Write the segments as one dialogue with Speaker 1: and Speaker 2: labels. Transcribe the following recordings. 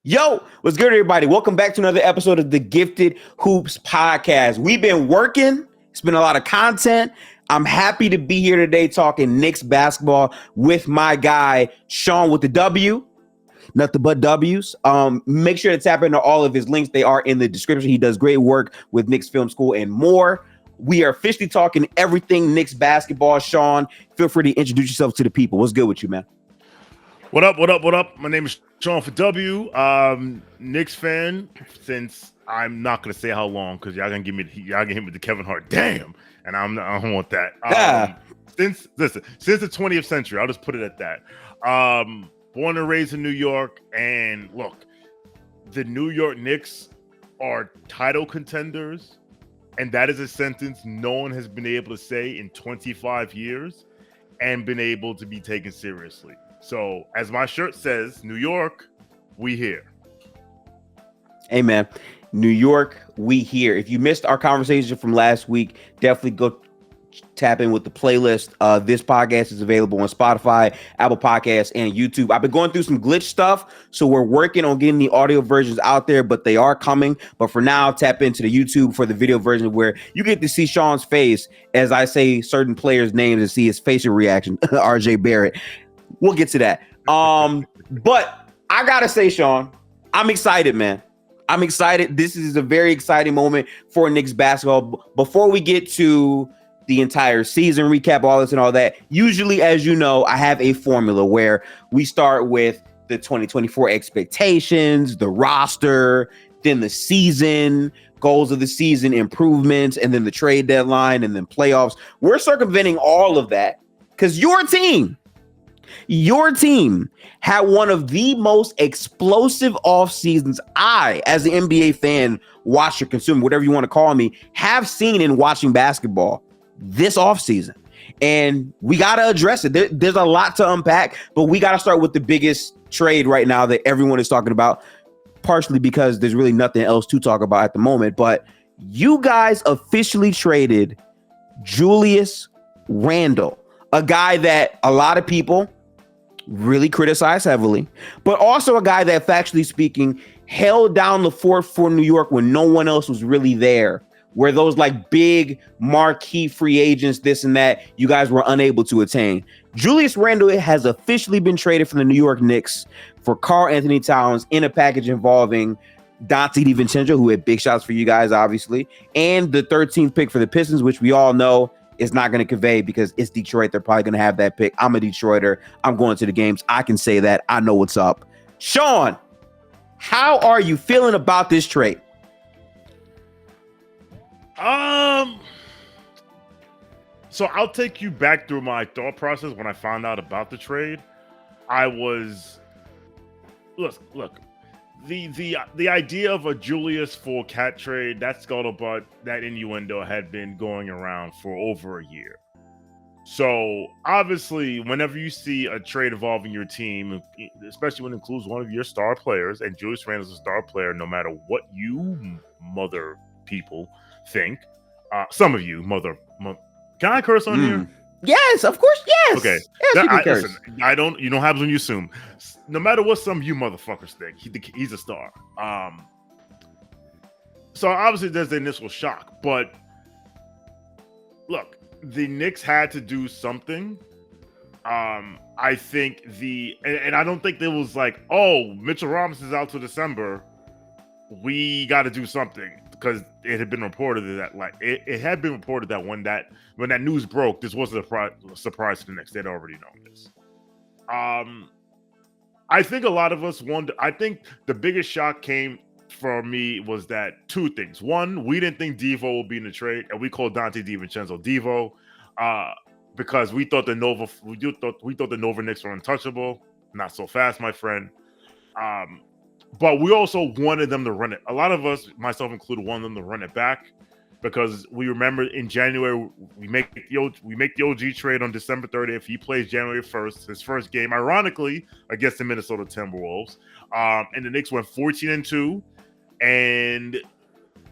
Speaker 1: Yo, what's good, everybody? Welcome back to another episode of the Gifted Hoops podcast. We've been working. It's been a lot of content. I'm happy to be here today talking Knicks basketball with my guy, Sean with the W. Nothing but W's. Make sure to tap into all of his links. They are in the description. He does great work with Knicks Film School and more. We are officially talking everything Knicks basketball. Sean, feel free to introduce yourself to the people. What's good with you, man?
Speaker 2: What up? My name is Sean for W. Knicks fan since I'm not gonna say how long because y'all gonna hit me with the Kevin Hart. Damn, and I don't want that. Since the 20th century, I'll just put it at that. Born and raised in New York, and look, the New York Knicks are title contenders, and that is a sentence no one has been able to say in 25 years and been able to be taken seriously. So, as my shirt says, New York, we here.
Speaker 1: Hey, man. New York, we here. If you missed our conversation from last week, definitely go tap in with the playlist. This podcast is available on Spotify, Apple Podcasts, and YouTube. I've been going through some glitch stuff, so we're working on getting the audio versions out there, but they are coming. But for now, tap into the YouTube for the video version where you get to see Sean's face as I say certain players' names and see his facial reaction. RJ Barrett. We'll get to that. But I gotta say, Sean, I'm excited, man. I'm excited. This is a very exciting moment for Knicks basketball. Before we get to the entire season recap, all this and all that, usually, as you know, I have a formula where we start with the 2024 expectations, the roster, then the season, goals of the season, improvements, and then the trade deadline, and then playoffs. We're circumventing all of that because your team had one of the most explosive off seasons I, as an NBA fan, watcher, consumer, whatever you want to call me, have seen in watching basketball this off season. And we got to address it. There's a lot to unpack, but we got to start with the biggest trade right now that everyone is talking about, partially because there's really nothing else to talk about at the moment. But you guys officially traded Julius Randle, a guy that a lot of people really criticized heavily, but also a guy that, factually speaking, held down the fort for New York when no one else was really there, where those like big marquee free agents, this and that, you guys were unable to attain. Julius Randle has officially been traded from the New York Knicks for Karl-Anthony Towns in a package involving Donte Divencenzo, who had big shots for you guys, obviously, and the 13th pick for the Pistons, which we all know is not going to convey because it's Detroit. They're probably going to have that pick. I'm a Detroiter. I'm going to the games. I can say that. I know what's up. Sean, how are you feeling about this trade?
Speaker 2: So I'll take you back through my thought process when I found out about the trade. I was look. The idea of a Julius for Cat trade, that scuttlebutt, that innuendo had been going around for over a year. So obviously, whenever you see a trade involving your team, especially when it includes one of your star players, and Julius Randle is a star player, no matter what you mother people think, some of you can I curse on here?
Speaker 1: Yes, of course. Yes.
Speaker 2: Okay.
Speaker 1: Yes,
Speaker 2: listen, you don't happen when you assume. No matter what some of you motherfuckers think, he's a star. So obviously there's the initial shock, but look, the Knicks had to do something. I think and I don't think there was like, oh, Mitchell Robinson's out till December, we got to do something. Because it had been reported that it had been reported that when that news broke, this wasn't a surprise to the Knicks. They'd already known this. I think a lot of us wonder. I think the biggest shock came for me was that two things. One, we didn't think Devo would be in the trade, and we called Donte Divincenzo Devo because we thought the Nova Knicks were untouchable. Not so fast, my friend. But we also wanted them to run it. A lot of us, myself included, wanted them to run it back because we remember in January we make the OG trade on December 30th. He plays January 1st, his first game, ironically, against the Minnesota Timberwolves. And the Knicks went 14-2, and it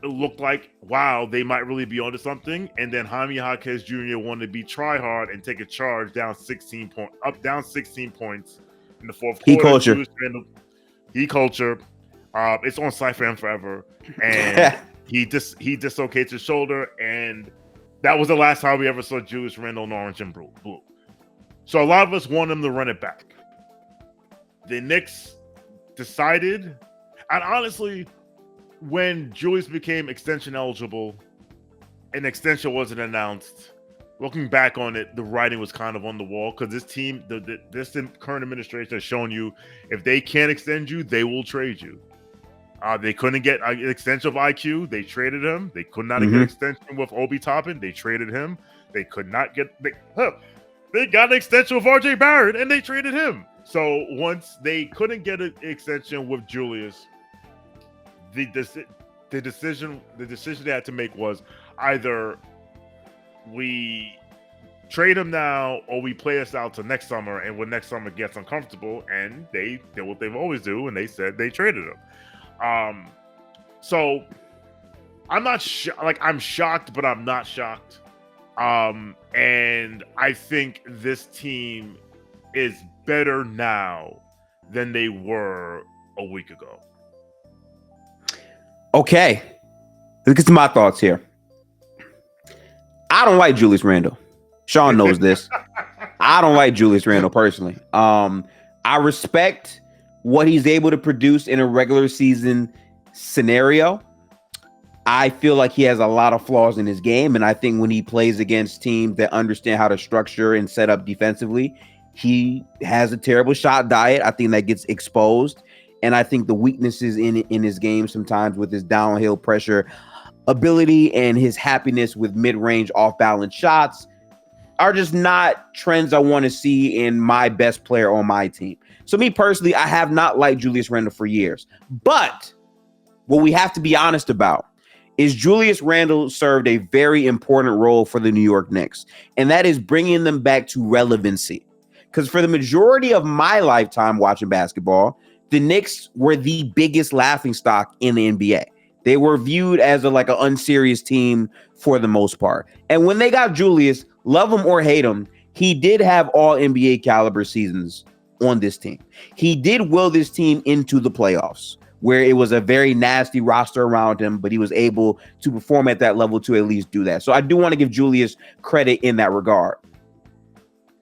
Speaker 2: looked like, wow, they might really be onto something. And then Jaime Jaquez Jr. wanted to be try hard and take a charge down 16 points in the fourth quarter. He culture. It's on site for him forever, and he dislocates his shoulder, and that was the last time we ever saw Julius Randle in orange and blue. So a lot of us want him to run it back. The Knicks decided, and honestly, when Julius became extension eligible, an extension wasn't announced. Looking back on it, the writing was kind of on the wall because this team, this current administration has shown you, if they can't extend you, they will trade you. They couldn't get an extension of IQ. They traded him. They could not get an extension with Obi Toppin. They traded him. They could not get. They got an extension with RJ Barrett, and they traded him. So once they couldn't get an extension with Julius, the decision they had to make was either we trade him now or we play us out to next summer, and when next summer gets uncomfortable, and they did what they've always do, and they said they traded him. So I'm not I'm shocked, but I'm not shocked. And I think this team is better now than they were a week ago.
Speaker 1: Okay, let's get to my thoughts here. I don't like Julius Randle. Sean knows this. I don't like Julius Randle personally. I respect what he's able to produce in a regular season scenario. I feel like he has a lot of flaws in his game, and I think when he plays against teams that understand how to structure and set up defensively, he has a terrible shot diet. I think that gets exposed, and I think the weaknesses in his game sometimes with his downhill pressure ability and his happiness with mid-range off-balance shots are just not trends I want to see in my best player on my team. So me personally, I have not liked Julius Randle for years, but what we have to be honest about is Julius Randle served a very important role for the New York Knicks, and that is bringing them back to relevancy. Because for the majority of my lifetime watching basketball, the Knicks were the biggest laughingstock in the NBA. They were viewed as an unserious team for the most part. And when they got Julius, love him or hate him, he did have all NBA caliber seasons on this team. He did will this team into the playoffs, where it was a very nasty roster around him, but he was able to perform at that level to at least do that. So I do want to give Julius credit in that regard.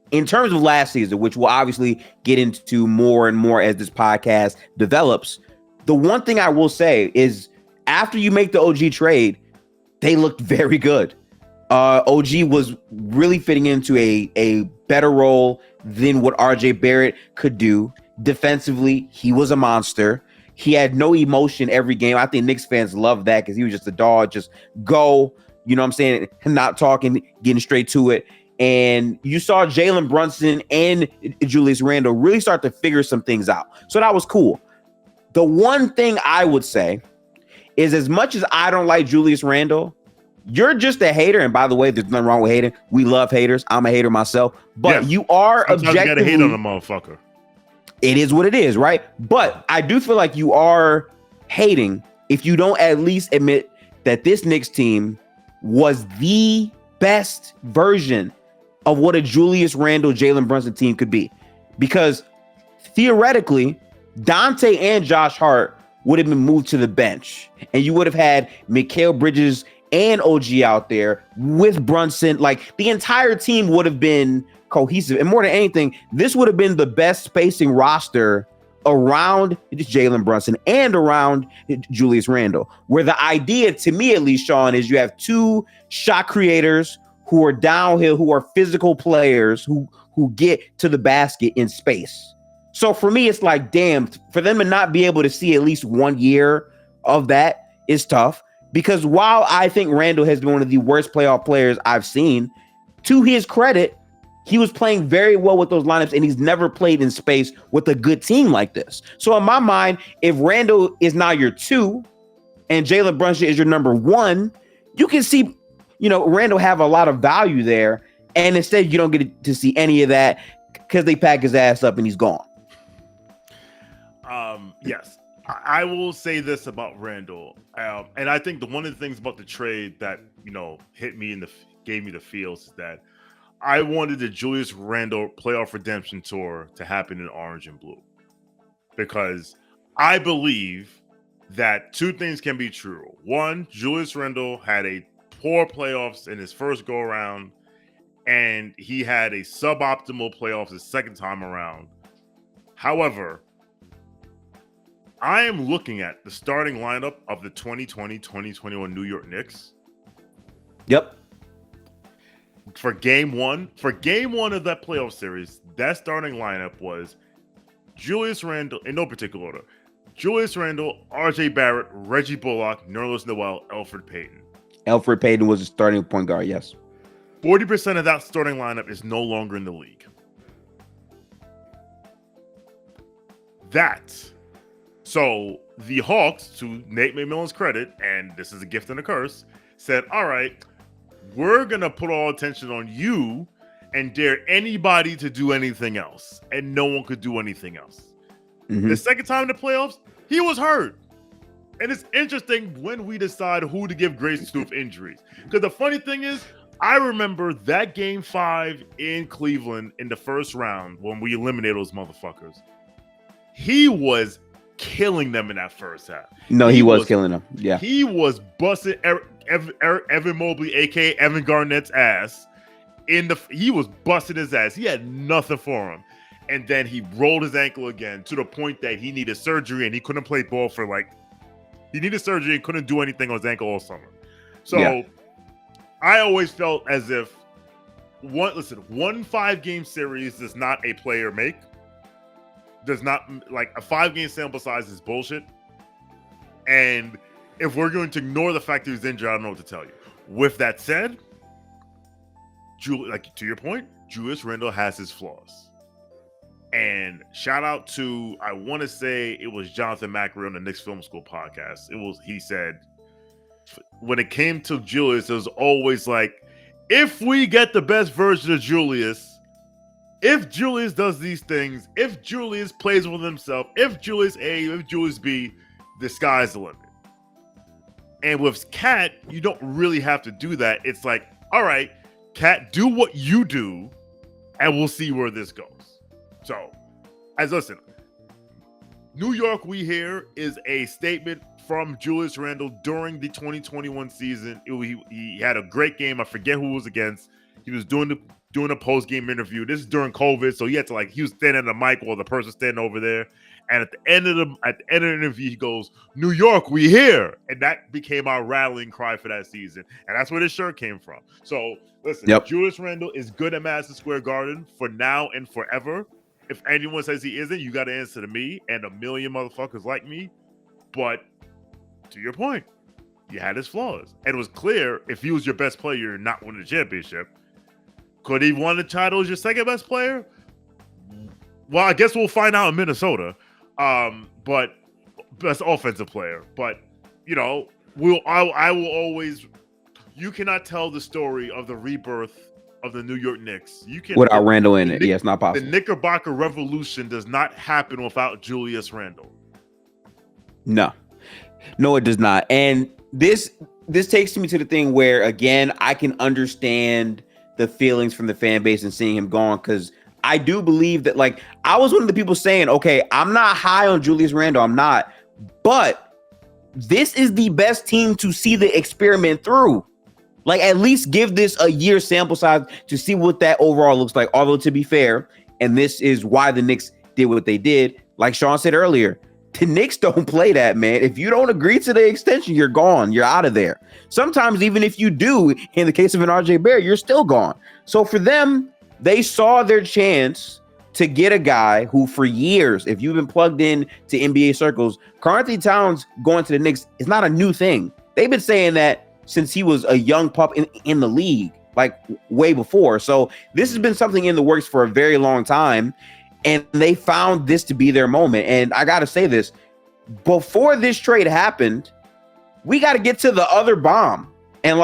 Speaker 1: In terms of last season, which we'll obviously get into more and more as this podcast develops, the one thing I will say is after you make the OG trade, they looked very good. OG was really fitting into a better role than what RJ Barrett could do. Defensively, he was a monster. He had no emotion every game. I think Knicks fans love that because he was just a dog, just go, you know what I'm saying, not talking, getting straight to it. And you saw Jalen Brunson and Julius Randle really start to figure some things out. So that was cool. The one thing I would say is, as much as I don't like Julius Randle, you're just a hater. And by the way, there's nothing wrong with hating. We love haters. I'm a hater myself. But you are objectively... You gotta hate
Speaker 2: on a motherfucker.
Speaker 1: It is what it is, right? But I do feel like you are hating if you don't at least admit that this Knicks team was the best version of what a Julius Randle, Jalen Brunson team could be. Because theoretically, Donte and Josh Hart would have been moved to the bench, and you would have had Mikail Bridges and OG out there with Brunson. Like, the entire team would have been cohesive, and more than anything, this would have been the best spacing roster around Jalen Brunson and around Julius Randle, where the idea, to me at least, Sean, is you have two shot creators who are downhill, who are physical players who get to the basket in space. So for me, it's like, damn, for them to not be able to see at least 1 year of that is tough. Because while I think Randle has been one of the worst playoff players I've seen, to his credit, he was playing very well with those lineups, and he's never played in space with a good team like this. So in my mind, if Randle is now your 2 and Jalen Brunson is your number 1, you can see, Randle have a lot of value there. And instead, you don't get to see any of that because they pack his ass up and he's gone.
Speaker 2: Yes, I will say this about Randle. And I think one of the things about the trade that, hit me gave me the feels is that I wanted the Julius Randle playoff redemption tour to happen in orange and blue, because I believe that two things can be true. One, Julius Randle had a poor playoffs in his first go around, and he had a suboptimal playoffs his second time around. However, I am looking at the starting lineup of the 2020-2021 New York Knicks.
Speaker 1: Yep.
Speaker 2: For game one of that playoff series, that starting lineup was Julius Randle, in no particular order, Julius Randle, RJ Barrett, Reggie Bullock, Nerlens Noel, Elfrid Payton.
Speaker 1: Elfrid Payton was a starting point guard, yes.
Speaker 2: 40% of that starting lineup is no longer in the league. So the Hawks, to Nate McMillan's credit, and this is a gift and a curse, said, all right, we're going to put all attention on you and dare anybody to do anything else. And no one could do anything else. Mm-hmm. The second time in the playoffs, he was hurt. And it's interesting when we decide who to give grace to with injuries. Because the funny thing is, I remember that game 5 in Cleveland in the first round when we eliminated those motherfuckers. He was killing them in that first half.
Speaker 1: No, he was killing them. Yeah.
Speaker 2: He was busting Evan Mobley, a.k.a. Evan Garnett's ass. He was busting his ass. He had nothing for him. And then he rolled his ankle again to the point that he needed surgery and he couldn't play ball he needed surgery and couldn't do anything on his ankle all summer. So yeah. I always felt as if one 5-game series does not a player make. Does not, like, a 5-game sample size is bullshit. And if we're going to ignore the fact that he's injured, I don't know what to tell you. With that said, to your point, Julius Randle has his flaws. And shout out to, I want to say it was Jonathan Macri on the Knicks Film School podcast. He said, when it came to Julius, it was always like, if we get the best version of Julius, if Julius does these things, if Julius plays with himself, if Julius A, if Julius B, the sky's the limit. And with Cat, you don't really have to do that. It's like, all right, Cat, do what you do, and we'll see where this goes. So, listen, New York We Hear is a statement from Julius Randle during the 2021 season. He had a great game. I forget who it was against. He was doing a post-game interview. This is during COVID, so he had to, he was standing at the mic while the person standing over there. And at the end of the interview, he goes, "New York, we here," and that became our rallying cry for that season. And that's where this shirt came from. So listen, yep. Julius Randle is good at Madison Square Garden for now and forever. If anyone says he isn't, you got to answer to me and a million motherfuckers like me. But to your point, he had his flaws, and it was clear if he was your best player, you're not winning the championship. Could he won the title as your second best player? Well, I guess we'll find out in Minnesota. But best offensive player. But I will always. You cannot tell the story of the rebirth of the New York Knicks. You can
Speaker 1: without Randle in it. Yeah, it's not possible.
Speaker 2: The Knickerbocker Revolution does not happen without Julius Randle.
Speaker 1: No, it does not. And this takes me to the thing where, again, I can understand the feelings from the fan base and seeing him gone, because I do believe that, I was one of the people saying, okay, I'm not high on Julius Randle. I'm not. But this is the best team to see the experiment through. At least give this a year sample size to see what that overall looks like. Although, to be fair, and this is why the Knicks did what they did, like Sean said earlier, the Knicks don't play that, man. If you don't agree to the extension, you're gone. You're out of there. Sometimes, even if you do, in the case of an RJ Barrett, you're still gone. So for them, they saw their chance to get a guy who, for years, if you've been plugged in to NBA circles, karl-Anthony Towns going to the Knicks is not a new thing. They've been saying that since he was a young pup in the league, way before. So this has been something in the works for a very long time, and they found this to be their moment. And I got to say this, before this trade happened, we got to get to the other bomb. And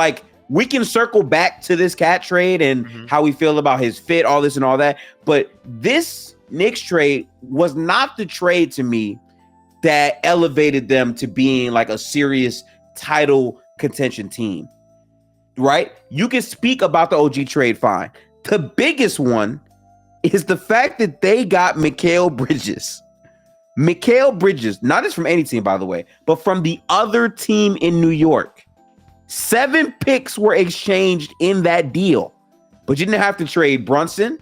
Speaker 1: we can circle back to this Cat trade and how we feel about his fit, all this and all that. But this Knicks trade was not the trade to me that elevated them to being a serious title contention team, right? You can speak about the OG trade fine. The biggest one is the fact that they got Mikail Bridges. Mikail Bridges, not just from any team, by the way, but from the other team in New York. 7 picks were exchanged in that deal, but you didn't have to trade Brunson.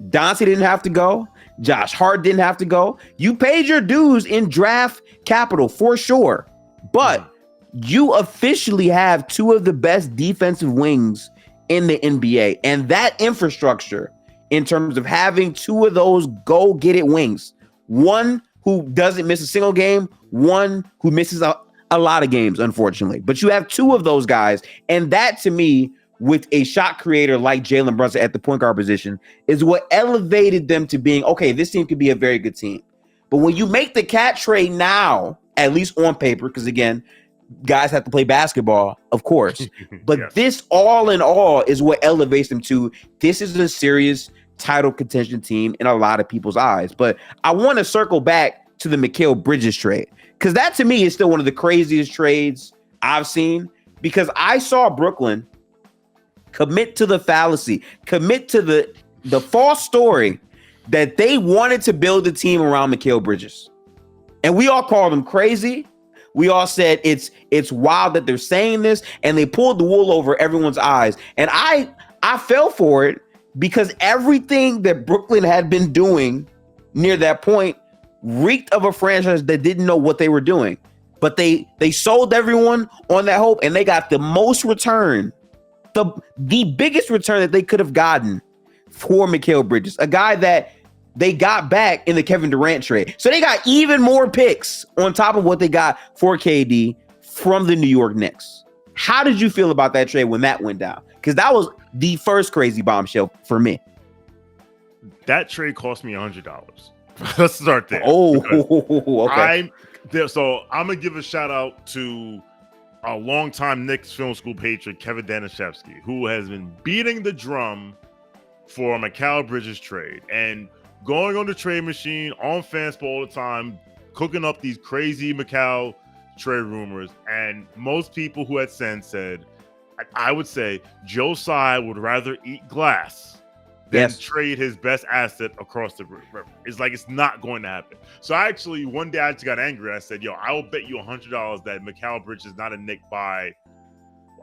Speaker 1: Donte didn't have to go. Josh Hart didn't have to go. You paid your dues in draft capital for sure, but you officially have 2 of the best defensive wings in the NBA, and that infrastructure in terms of having 2 of those go get it wings, one who doesn't miss a single game, one who misses a lot of games, unfortunately. But you have 2 of those guys. And that, to me, with a shot creator like Jalen Brunson at the point guard position, is what elevated them to being, okay, this team could be a very good team. But when you make the cat trade now, at least on paper, because, again, guys have to play basketball, of course. But yes, this all in all is what elevates them to, this is a serious title contention team in a lot of people's eyes. But I want to circle back to the Mikail Bridges trade, because that to me is still one of the craziest trades I've seen, because I saw Brooklyn commit to the fallacy, commit to the false story that they wanted to build a team around Mikail Bridges. And we all called them crazy. We all said it's wild that they're saying this, and they pulled the wool over everyone's eyes. And I fell for it, because everything that Brooklyn had been doing near that point reeked of a franchise that didn't know what they were doing. But they sold everyone on that hope, and they got the most return, the biggest return that they could have gotten for Mikail Bridges, a guy that they got back in the Kevin Durant trade. So they got even more picks on top of what they got for KD from the New York Knicks. How did you feel about that trade when that went down? Because that was the first crazy bombshell for me.
Speaker 2: That trade cost me $100. Let's start there.
Speaker 1: Oh, okay.
Speaker 2: So I'm going to give a shout out to a longtime Knicks film school patron, Kevin Danishevsky, who has been beating the drum for a Mikail Bridges trade and going on the trade machine on Fanspo all the time, cooking up these crazy Mikail trade rumors. And most people who had sense said, I would say Joe Tsai would rather eat glass than trade his best asset across the river. It's like, it's not going to happen. So one day I just got angry. I said, I will bet you $100 that Mikail Bridges is not a Knick by,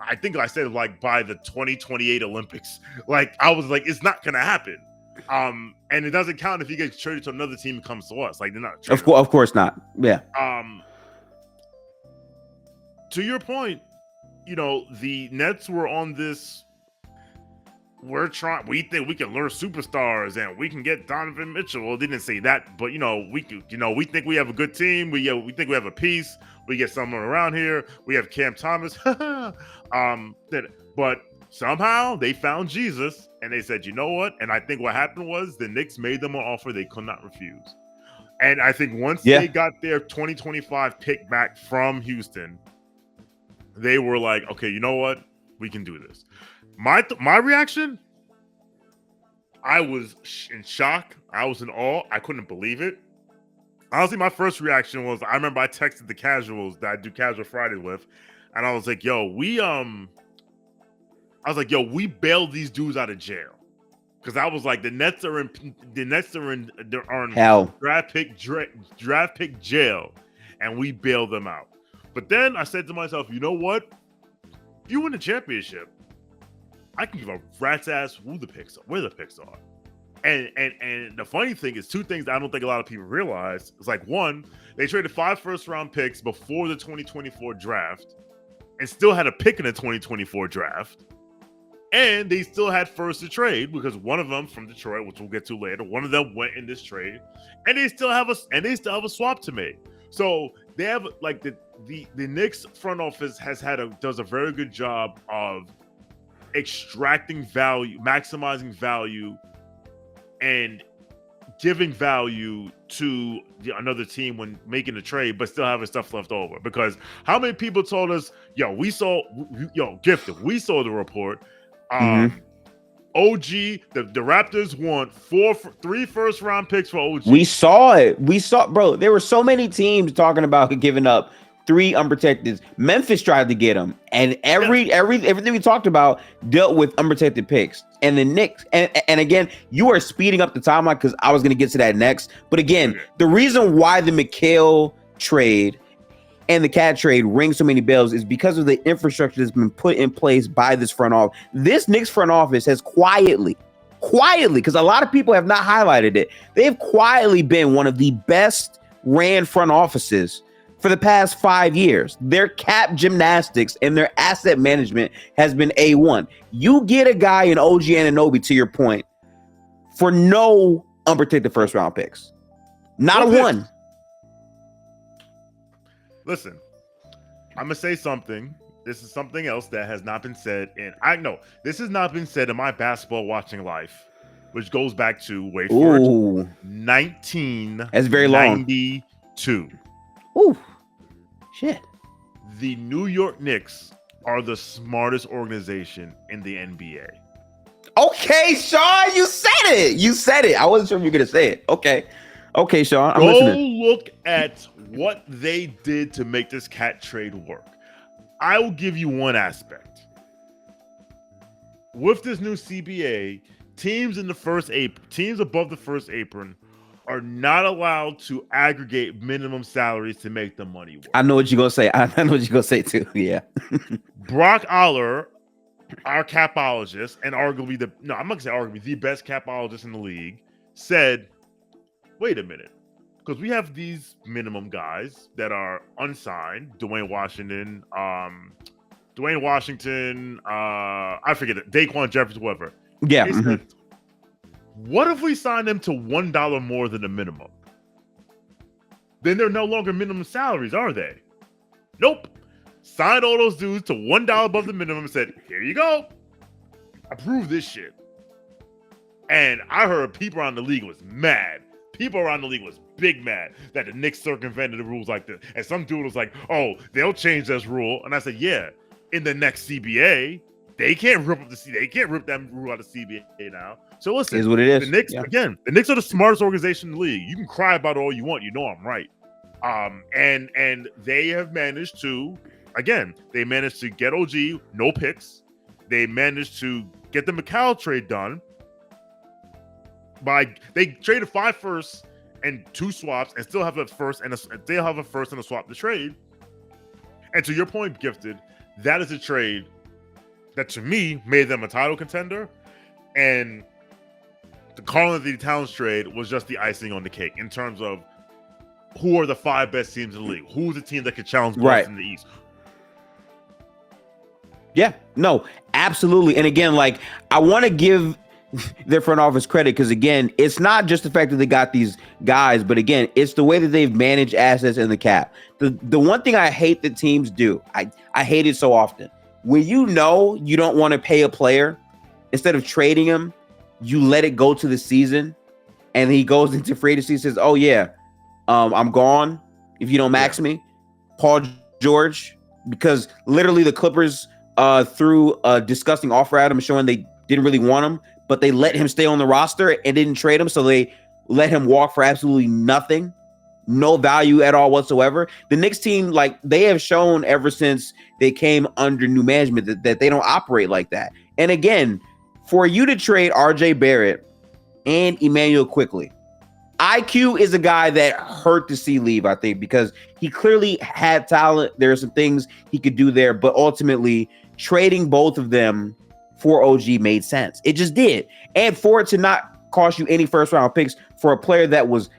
Speaker 2: I think I said like by the 2028 Olympics. Like, I was like, it's not going to happen. And it doesn't count if he gets traded to another team and comes to us. Like, they're not.
Speaker 1: Of course not. Yeah.
Speaker 2: To your point, the Nets were on this. We think we can lure superstars and we can get Donovan Mitchell. Well, they didn't say that, but we think we have a good team. We think we have a piece. We get someone around here. We have Cam Thomas. But somehow they found Jesus and they said, you know what? And I think what happened was the Knicks made them an offer they could not refuse. And I think once they got their 2025 pick back from Houston, they were like, okay, you know what? We can do this. My reaction, I was in shock. I was in awe. I couldn't believe it. Honestly, my first reaction was, I remember I texted the casuals that I do Casual Friday with, and I was like, we bailed these dudes out of jail. Because I was like, the Nets are in
Speaker 1: hell,
Speaker 2: draft pick jail, and we bailed them out. But then I said to myself, you know what? If you win a championship, I can give a rat's ass where the picks are. And the funny thing is, 2 things that I don't think a lot of people realize. It's like, 1, they traded 5 first-round picks before the 2024 draft and still had a pick in the 2024 draft. And they still had first to trade because one of them from Detroit, which we'll get to later, one of them went in this trade, and they still have a swap to make. So they have, like, the Knicks front office does a very good job of extracting value, maximizing value, and giving value to another team when making a trade, but still having stuff left over. Because how many people told us, Gifted, we saw the report. OG, the Raptors want 3 first-round picks for OG.
Speaker 1: We saw it. Bro, there were so many teams talking about giving up 3 unprotected. Memphis tried to get him, and everything we talked about dealt with unprotected picks. And the Knicks, and again, you are speeding up the timeline because I was going to get to that next. But again, the reason why the Mikail trade and the Cat trade ring so many bells is because of the infrastructure that's been put in place by this front office. This Knicks front office has quietly, because a lot of people have not highlighted it, they've quietly been one of the best ran front offices for the past 5 years. Their cap gymnastics and their asset management has been A1. You get a guy in OG Anunoby, to your point, for no unprotected first round picks. Not a one.
Speaker 2: Listen, I'm gonna say something. This is something else that has not been said, and I know this has not been said in my basketball watching life, which goes back to 1992.
Speaker 1: That's very long. Ooh, shit.
Speaker 2: The New York Knicks are the smartest organization in the NBA.
Speaker 1: Okay, Sean, you said it. I wasn't sure if you were gonna say it. Okay, Sean, I'm listening.
Speaker 2: Go look at what they did to make this Cat trade work. I will give you one aspect. With this new CBA, teams above the first apron are not allowed to aggregate minimum salaries to make the money work.
Speaker 1: I know what you're gonna say. I know what you're gonna say too. Yeah.
Speaker 2: Brock Aller, our capologist, and arguably the best capologist in the league, said, wait a minute. Because we have these minimum guys that are unsigned, Dwayne Washington, I forget it, Daquan Jeffries, whoever.
Speaker 1: Yeah.
Speaker 2: Said, what if we sign them to $1 more than the minimum? Then they're no longer minimum salaries, are they? Nope. Signed all those dudes to $1 above the minimum and said, here you go. Approve this shit. And I heard people around the league was mad. People around the league was big mad that the Knicks circumvented the rules like this. And some dude was like, oh, they'll change this rule. And I said, yeah, in the next CBA, they can't rip that rule out of CBA now. So listen,
Speaker 1: is what it is.
Speaker 2: The Knicks, again, the Knicks are the smartest organization in the league. You can cry about it all you want. You know I'm right. And they have managed to, again, get OG, no picks. They managed to get the Mikail trade done. They traded 5 firsts and 2 swaps and still have a first and a swap to trade. And to your point, Gifted, that is a trade that to me made them a title contender. And the karl-Anthony Towns trade was just the icing on the cake in terms of who are the 5 best teams in the league. Who's the team that could challenge both in the East?
Speaker 1: Yeah, no, absolutely. And again, like, I want to give their front office credit because, again, it's not just the fact that they got these guys, but again, it's the way that they've managed assets in the cap. The one thing I hate that teams do, I hate it so often. When you know you don't want to pay a player, instead of trading him, you let it go to the season, and he goes into free agency and says, oh yeah, I'm gone if you don't max me. Paul George, because literally the Clippers threw a disgusting offer at him showing they didn't really want him, but they let him stay on the roster and didn't trade him, so they let him walk for absolutely nothing, no value at all whatsoever. The Knicks team, like, they have shown ever since they came under new management that they don't operate like that. And again, for you to trade RJ Barrett and Emmanuel quickly, IQ is a guy that hurt to see leave, I think, because he clearly had talent. There are some things he could do there, but ultimately trading both of them for OG made sense. It just did. And for it to not cost you any first round picks for a player that was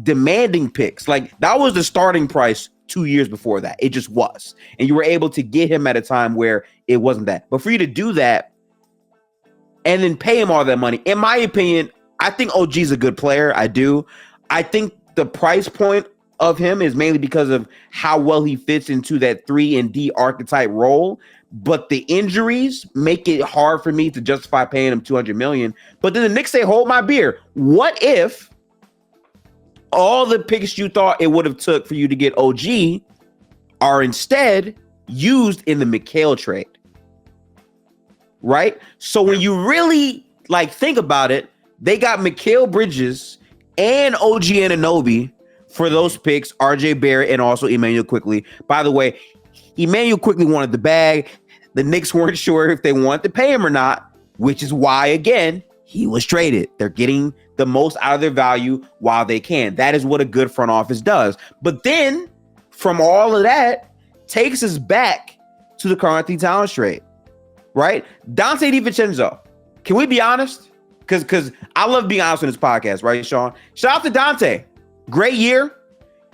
Speaker 1: demanding picks, like, that was the starting price 2 years before that. It just was. And you were able to get him at a time where it wasn't that. But for you to do that and then pay him all that money, in my opinion, I think OG's a good player. I do. I think the price point of him is mainly because of how well he fits into that 3-and-D archetype role. But the injuries make it hard for me to justify paying him $200 million. But then the Knicks say, hold my beer. What if all the picks you thought it would have took for you to get OG are instead used in the Mikail trade? Right? So when you really, like, think about it, they got Mikail Bridges and OG Anunoby for those picks, RJ Barrett and also Emmanuel Quickly. By the way, Emmanuel Quickly wanted the bag. The Knicks weren't sure if they wanted to pay him or not, which is why, again, he was traded. They're getting the most out of their value while they can. That is what a good front office does. But then, from all of that, takes us back to the Karl-Anthony Towns trade, right? Donte Divencenzo. Can we be honest? Because I love being honest on this podcast, right, Sean? Shout out to Donte. Great year.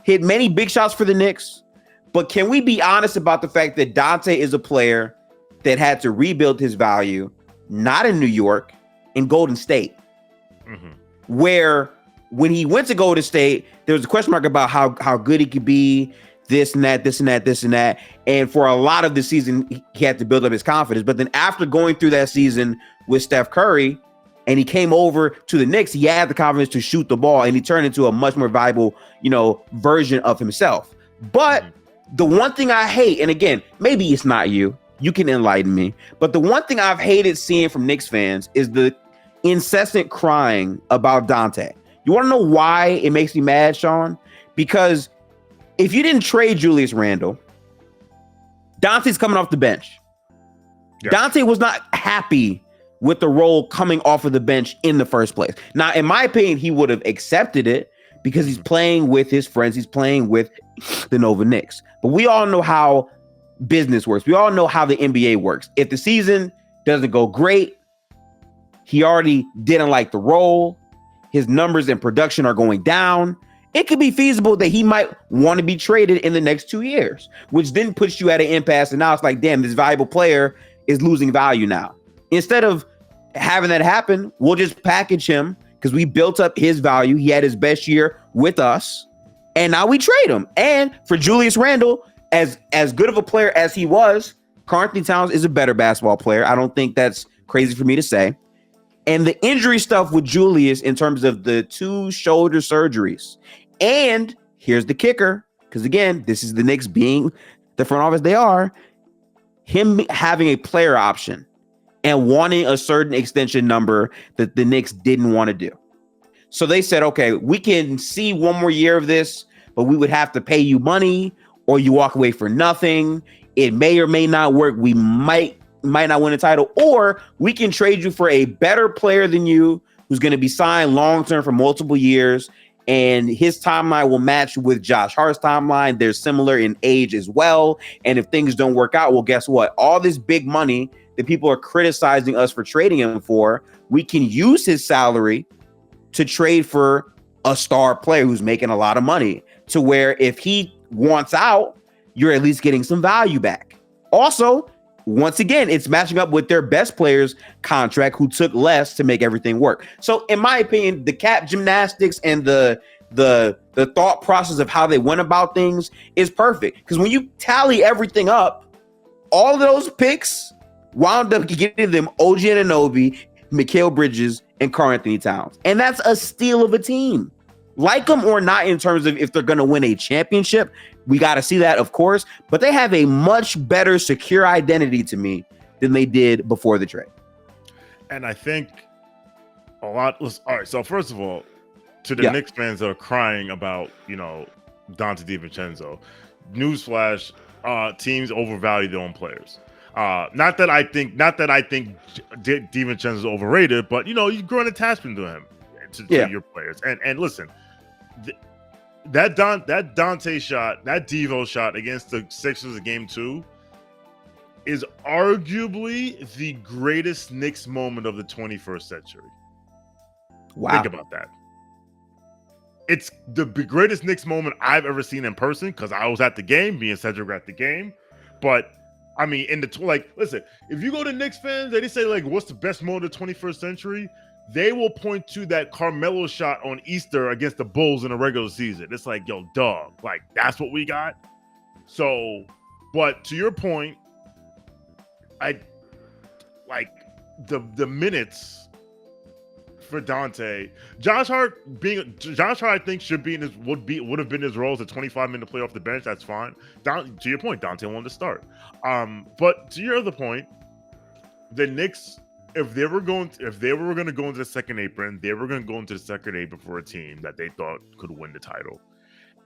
Speaker 1: Hit many big shots for the Knicks. But can we be honest about the fact that Donte is a player that had to rebuild his value, not in New York, in Golden State, where when he went to Golden State, there was a question mark about how good he could be, this and that, this and that, this and that. And for a lot of the season, he had to build up his confidence. But then after going through that season with Steph Curry, and he came over to the Knicks, he had the confidence to shoot the ball, and he turned into a much more valuable, version of himself. But the one thing I hate, and again, maybe it's not you can enlighten me, but the one thing I've hated seeing from Knicks fans is the incessant crying about Donte. You want to know why it makes me mad, Sean? Because if you didn't trade Julius Randle, Donte's coming off the bench. Yeah. Donte was not happy with the role coming off of the bench in the first place. Now, in my opinion, he would have accepted it because he's playing with his friends. He's playing with the Nova Knicks. But we all know how business works. We all know how the NBA works. If the season doesn't go great, he already didn't like the role, his numbers and production are going down, it could be feasible that he might want to be traded in the next 2 years, which then puts you at an impasse. And now it's like, damn, this valuable player is losing value now. Instead of having that happen, we'll just package him because we built up his value. He had his best year with us, and now we trade him. And for Julius Randle, as good of a player as he was, Karl-Anthony Towns is a better basketball player. I don't think that's crazy for me to say. And the injury stuff with Julius in terms of the 2 shoulder surgeries. And here's the kicker, because again, this is the Knicks being the front office they are, him having a player option and wanting a certain extension number that the Knicks didn't want to do. So they said, okay, we can see one more year of this, but we would have to pay you money or you walk away for nothing. It may or may not work. We might not win a title, or we can trade you for a better player than you who's going to be signed long-term for multiple years. And his timeline will match with Josh Hart's timeline. They're similar in age as well. And if things don't work out, well, guess what? All this big money that people are criticizing us for trading him for, we can use his salary to trade for a star player who's making a lot of money, to where if he wants out, you're at least getting some value back. Also, once again, it's matching up with their best player's contract who took less to make everything work. So in my opinion, the cap gymnastics and the thought process of how they went about things is perfect. Because when you tally everything up, all of those picks wound up getting them OG Anunoby, Mikail Bridges, and Karl-Anthony Towns. And that's a steal of a team. Like them or not in terms of if they're going to win a championship, we got to see that, of course. But they have a much better secure identity to me than they did before the trade.
Speaker 2: And I think a lot was all right. So first of all, to the Knicks fans that are crying about, Donte Divincenzo, newsflash, teams overvalue their own players. Not that I think Divincenzo is overrated, but you grow an attachment to him, to your players. And listen, that Donte shot, that Devo shot against the Sixers in Game 2 is arguably the greatest Knicks moment of the 21st century. Wow. Think about that. It's the greatest Knicks moment I've ever seen in person because I was at the game, me and Cedric at the game. But I mean, listen, if you go to Knicks fans, they say what's the best moment of the 21st century? They will point to that Carmelo shot on Easter against the Bulls in the regular season. It's like, yo, dog, that's what we got. So, but to your point, I the minutes for Donte. Josh Hart, I think would have been his role as a 25-minute player off the bench. That's fine. To your point, Donte wanted to start. But to your other point, the Knicks, if they were going to go into the second apron, they were going to go into the second apron for a team that they thought could win the title.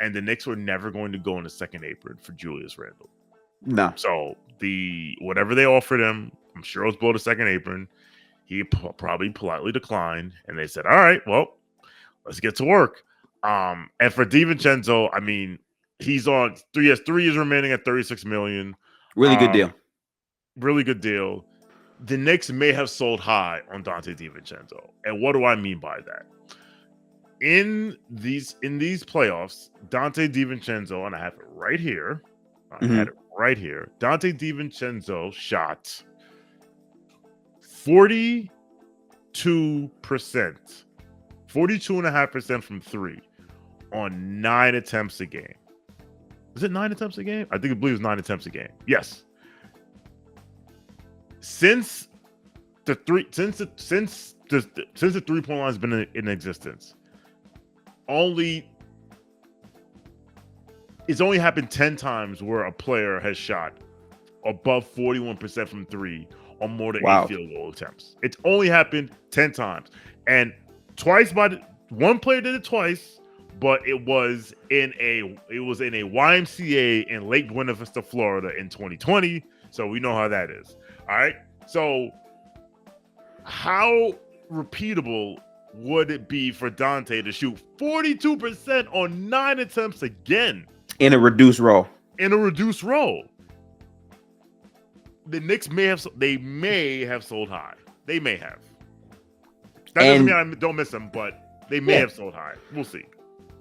Speaker 2: and the Knicks were never going to go in the second apron for Julius Randle.
Speaker 1: No.
Speaker 2: So whatever they offered him, I'm sure it was below the second apron. He probably politely declined, and they said, "All right, well, let's get to work." And for Divencenzo, I mean, he's on 3 years, 3 years remaining at $36 million.
Speaker 1: Really good deal.
Speaker 2: Really good deal. The Knicks may have sold high on Donte Divencenzo. And what do I mean by that? In these playoffs, Donte Divencenzo, and I have it right here. I had it right here. Donte Divencenzo shot 42%, 42.5% from three on 9 attempts a game. Is it 9 attempts a game? I believe it's 9 attempts a game. Yes. Since the 3-point line has been in existence, it's only happened 10 times where a player has shot above 41% from three on more than 8 field goal attempts. It's only happened 10 times, and one player did it twice, but it was in a YMCA in Lake Buena Vista, Florida, in 2020. So we know how that is. All right. So how repeatable would it be for Donte to shoot 42% on 9 attempts again?
Speaker 1: In a reduced role.
Speaker 2: The Knicks may have sold high. They may have. That doesn't mean I don't miss them, but they may have sold high. We'll see.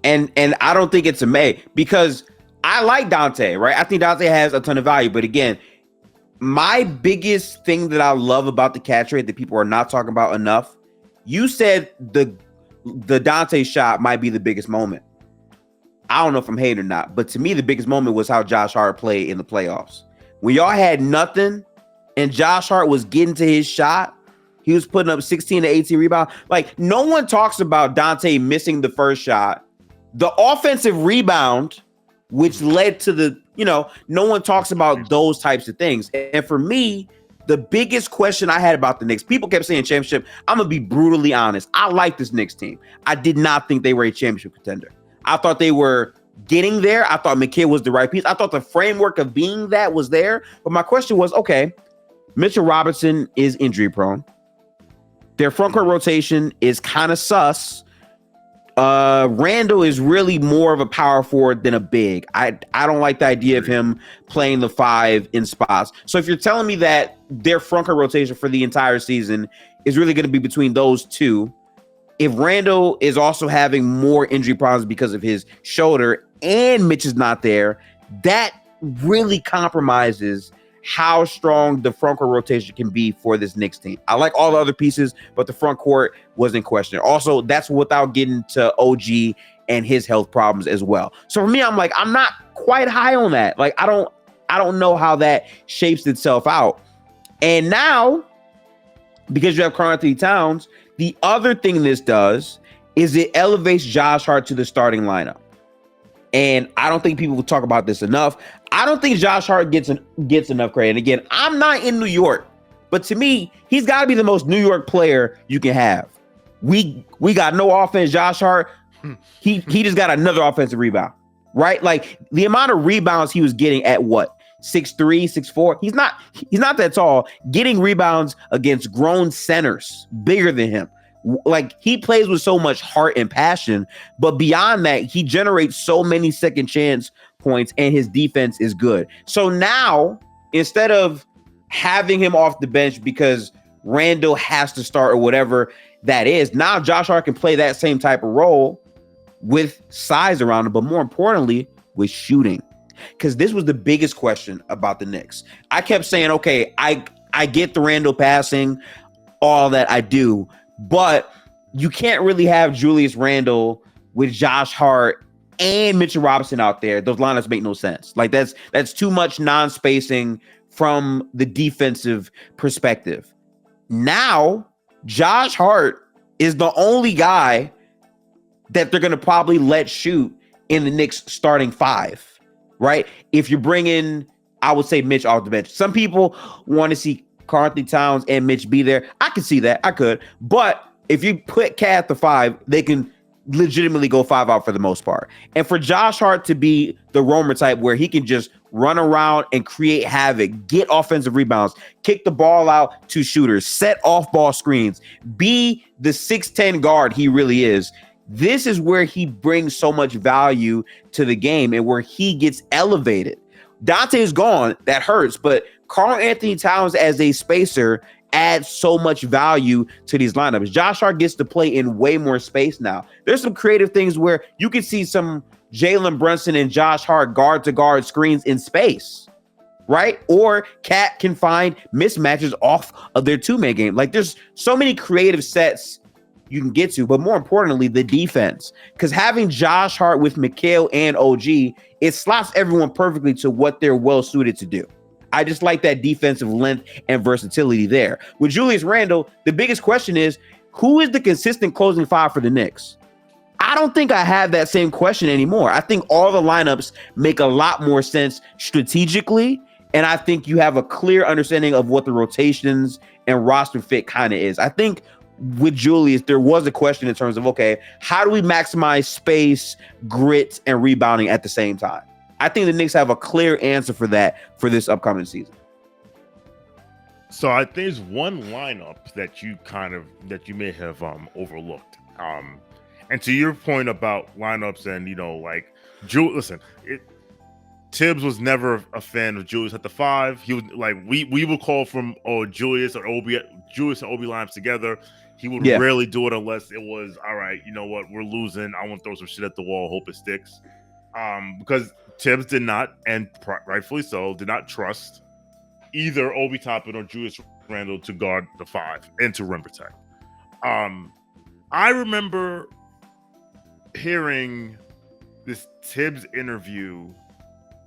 Speaker 1: And I don't think it's a may, because I like Donte, right? I think Donte has a ton of value, but again, my biggest thing that I love about the catch rate that people are not talking about enough, you said the Donte shot might be the biggest moment. I don't know if I'm hating or not, but to me, the biggest moment was how Josh Hart played in the playoffs. When y'all had nothing and Josh Hart was getting to his shot, he was putting up 16 to 18 rebounds. Like, no one talks about Donte missing the first shot. The offensive rebound, which led to no one talks about those types of things. And for me, the biggest question I had about the Knicks, people kept saying championship. I'm going to be brutally honest. I like this Knicks team. I did not think they were a championship contender. I thought they were getting there. I thought Mikail was the right piece. I thought the framework of being that was there. But my question was, okay, Mitchell Robinson is injury prone. Their front court rotation is kind of sus. Randle is really more of a power forward than a big. I don't like the idea of him playing the 5 in spots. So if you're telling me that their front court rotation for the entire season is really going to be between those two, if Randle is also having more injury problems because of his shoulder and Mitch is not there, that really compromises how strong the front court rotation can be for this Knicks team. I like all the other pieces, but the front court was in question. Also, that's without getting to OG and his health problems as well. So for me, I'm not quite high on that. Like, I don't know how that shapes itself out. And now, because you have karl-Anthony Towns, the other thing this does is it elevates Josh Hart to the starting lineup. And I don't think people will talk about this enough. I don't think Josh Hart gets enough credit. And again, I'm not in New York, but to me, he's got to be the most New York player you can have. We got no offense. Josh Hart, he just got another offensive rebound, right? Like, the amount of rebounds he was getting at 6'3", 6'4". He's not that tall. Getting rebounds against grown centers bigger than him. Like, he plays with so much heart and passion, but beyond that, he generates so many second chance points and his defense is good. So now, instead of having him off the bench because Randle has to start or whatever that is, now Josh Hart can play that same type of role with size around him, but more importantly, with shooting. Because this was the biggest question about the Knicks. I kept saying, okay, I get the Randle passing, all that I do, but you can't really have Julius Randle with Josh Hart and Mitchell Robinson out there. Those lineups make no sense. Like, that's too much non-spacing from the defensive perspective. Now, Josh Hart is the only guy that they're going to probably let shoot in the Knicks starting 5, right? If you bring in, I would say, Mitch off the bench. Some people want to see karl-Anthony Towns and Mitch be there. I can see that. I could. But if you put Cat at the 5, they can legitimately go 5 out for the most part. And for Josh Hart to be the roamer type where he can just run around and create havoc, get offensive rebounds, kick the ball out to shooters, set off ball screens, be the 6'10 guard he really is. This is where he brings so much value to the game and where he gets elevated. Donte is gone. That hurts. But Karl-Anthony Towns as a spacer adds so much value to these lineups. Josh Hart gets to play in way more space now. There's some creative things where you can see some Jalen Brunson and Josh Hart guard-to-guard screens in space, right? Or Cat can find mismatches off of their two-man game. Like, there's so many creative sets you can get to, but more importantly, the defense. Because having Josh Hart with Mikail and OG, it slots everyone perfectly to what they're well-suited to do. I just like that defensive length and versatility there. With Julius Randle, the biggest question is, who is the consistent closing five for the Knicks? I don't think I have that same question anymore. I think all the lineups make a lot more sense strategically, and I think you have a clear understanding of what the rotations and roster fit kind of is. I think with Julius, there was a question in terms of, okay, how do we maximize space, grit, and rebounding at the same time? I think the Knicks have a clear answer for that for this upcoming season.
Speaker 2: So I think there's one lineup that you may have overlooked. And to your point about lineups and, like, listen, Tibbs was never a fan of Julius at the 5. He was like, we would call from Julius and Obi lineups together. He would rarely do it unless it was, all right, you know what, we're losing. I want to throw some shit at the wall, hope it sticks. Because Tibbs did not, and rightfully so, did not trust either Obi Toppin or Julius Randle to guard the 5 and to rim protect. I remember hearing this Tibbs interview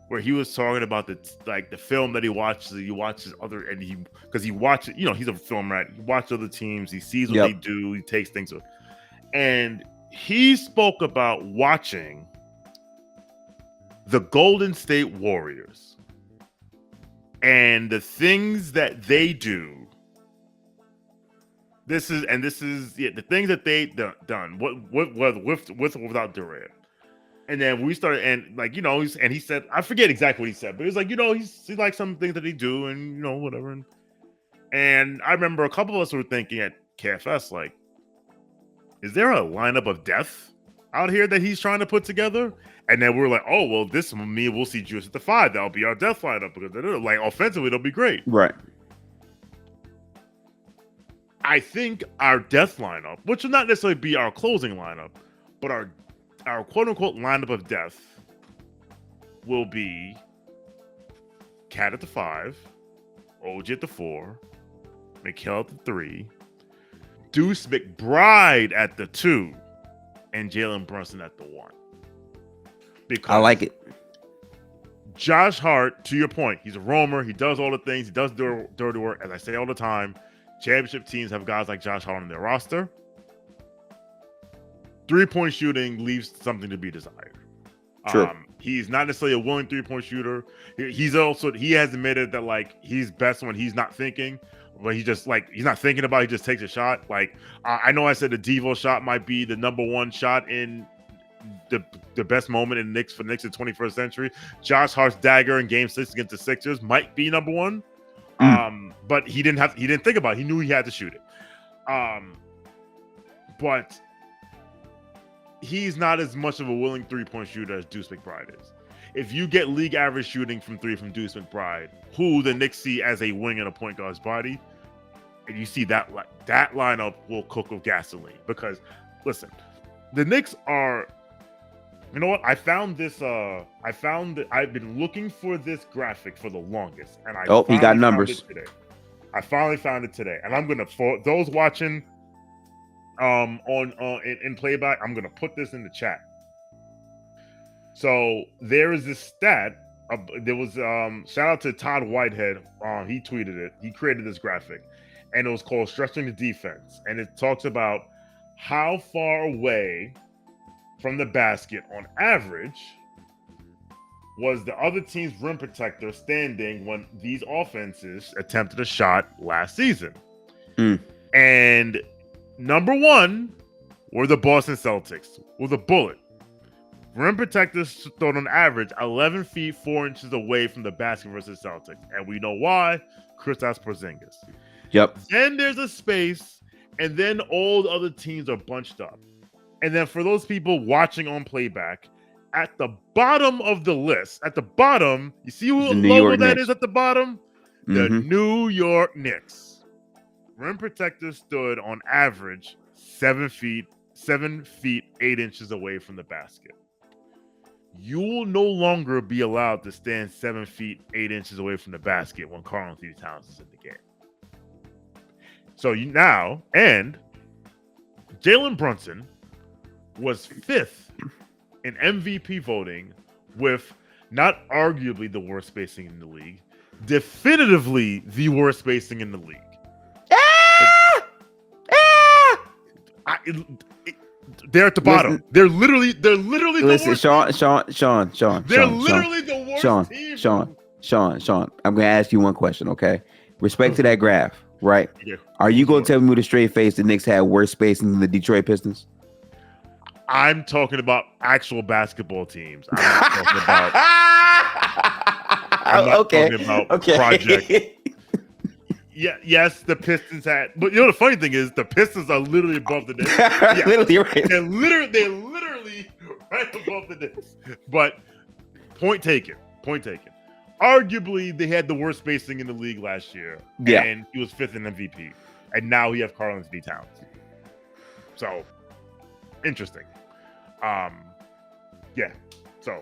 Speaker 2: where he was talking about the film that he watches. He watches other, and because he watches, he's a film rat. He watches other teams. He sees what they do. He takes things, and he spoke about watching the Golden State Warriors and the things that they do. This is the things that they done. With or without Durant. And then we started, and he said, I forget exactly what he said, but he was like, he likes some things that he do, and whatever. And I remember a couple of us were thinking at KFS, like, is there a lineup of death out here that he's trying to put together? And then we were like, oh, well, this me, we'll see Juice at the 5. That'll be our death lineup because like offensively, it'll be great.
Speaker 1: Right.
Speaker 2: I think our death lineup, which will not necessarily be our closing lineup, but our quote unquote lineup of death will be Cat at the 5, OG at the 4, Mikail at the 3, Deuce McBride at the 2, and Jalen Brunson at the 1. Because
Speaker 1: I like it.
Speaker 2: Josh Hart, to your point, he's a roamer. He does all the things. He does dirty work. As I say all the time, championship teams have guys like Josh Hart on their roster. 3-point shooting leaves something to be desired.
Speaker 1: True.
Speaker 2: He's not necessarily a willing 3-point shooter. He has admitted that, like, he's best when he's not thinking, but he's not thinking about it, he just takes a shot. Like, I know I said the Devo shot might be the number one shot in the best moment in Knicks in the 21st century. Josh Hart's dagger in Game 6 against the Sixers might be number one. But he didn't think about it. He knew he had to shoot it. But he's not as much of a willing 3-point shooter as Deuce McBride is. If you get league average shooting from 3 from Deuce McBride, who the Knicks see as a wing and a point guard's body, and you see that lineup will cook with gasoline. Because, listen, the Knicks are, you know what? I've been looking for this graphic for the longest, and
Speaker 1: he got numbers
Speaker 2: today. I finally found it today, and I'm gonna, for those watching in playback, I'm gonna put this in the chat. So there is this stat. There was shout out to Todd Whitehead. He tweeted it. He created this graphic, and it was called "Stretching the Defense," and it talks about how far away from the basket on average was the other team's rim protector standing when these offenses attempted a shot last season. And number one were the Boston Celtics with a bullet. Rim protectors thrown on average 11 feet 4 inches away from the basket versus Celtics, and we know why. Kristaps Porzingis.
Speaker 1: Yep.
Speaker 2: Then there's a space, and then all the other teams are bunched up. And then for those people watching on playback, at the bottom of the list, at the bottom, you see who logo that is at the bottom? The New York Knicks. Rim protectors stood on average 7 feet 8 inches away from the basket. You will no longer be allowed to stand 7 feet 8 inches away from the basket when karl-anthony Towns is in the game. So and Jalen Brunson was 5th in MVP voting with not arguably the worst spacing in the league, definitively the worst spacing in the league. They're at the bottom.
Speaker 1: Listen,
Speaker 2: they're literally the worst.
Speaker 1: Sean.
Speaker 2: They're literally the worst team.
Speaker 1: Sean. I'm gonna ask you one question, okay? Respect to that graph, right? Yeah. Are you gonna tell me with a straight face the Knicks had worse spacing than the Detroit Pistons?
Speaker 2: I'm talking about actual basketball teams. I'm not talking about project. Yeah, yes, the Pistons had, but you know the funny thing is the Pistons are literally above the Knicks. Yeah, literally right. They're literally right above the Knicks. But point taken. Arguably, they had the worst spacing in the league last year. Yeah, and he was 5th in MVP, and now he have karl-anthony Towns. So interesting. Yeah. So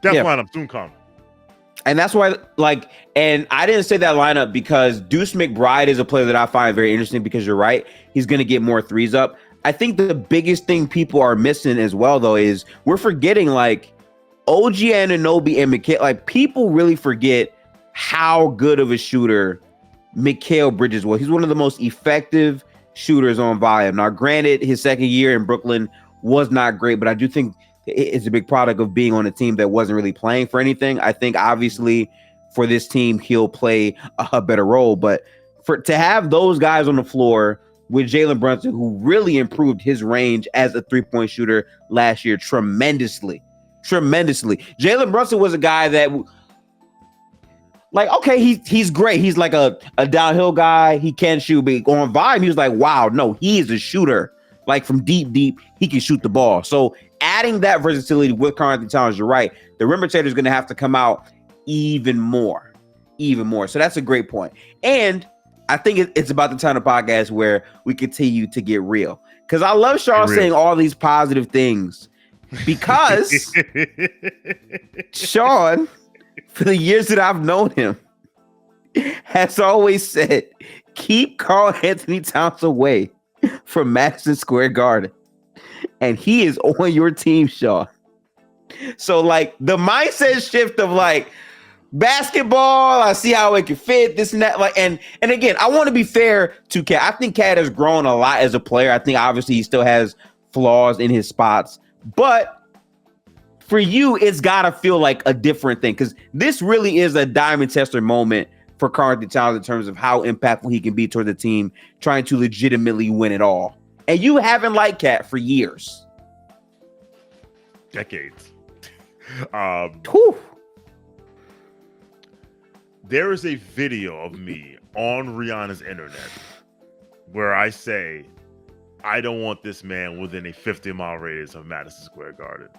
Speaker 2: death lineup soon come.
Speaker 1: And that's why, and I didn't say that lineup because Deuce McBride is a player that I find very interesting because you're right. He's going to get more threes up. I think the biggest thing people are missing as well, though, is we're forgetting, OG Anunoby and Mikail. People really forget how good of a shooter Mikail Bridges was. He's one of the most effective shooters on volume. Now, granted, his second year in Brooklyn was not great, but I do think it's a big product of being on a team that wasn't really playing for anything. I think obviously for this team, he'll play a better role, but to have those guys on the floor with Jalen Brunson, who really improved his range as a 3-point shooter last year tremendously. Jalen Brunson was a guy that he's great. He's like a downhill guy. He can shoot, but on volume, he was like, wow, no, he is a shooter. From deep, he can shoot the ball. So adding that versatility with karl-anthony Towns, you're right. The rim protector is going to have to come out even more. So that's a great point. And I think it's about the time of the podcast where we continue to get real. Because I love Sean saying all these positive things. Because Sean, for the years that I've known him, has always said, keep karl-anthony Towns away from Madison Square Garden. And he is on your team, Sean. So the mindset shift of basketball, I see how it can fit, this and that. And again, I want to be fair to Cat. I think Cat has grown a lot as a player. I think obviously he still has flaws in his spots. But for you, it's gotta feel like a different thing. Because this really is a diamond tester moment for karl-anthony Towns in terms of how impactful he can be toward the team, trying to legitimately win it all. And you haven't liked Cat for years.
Speaker 2: Decades. There is a video of me on Rihanna's internet where I say, I don't want this man within a 50-mile radius of Madison Square Garden.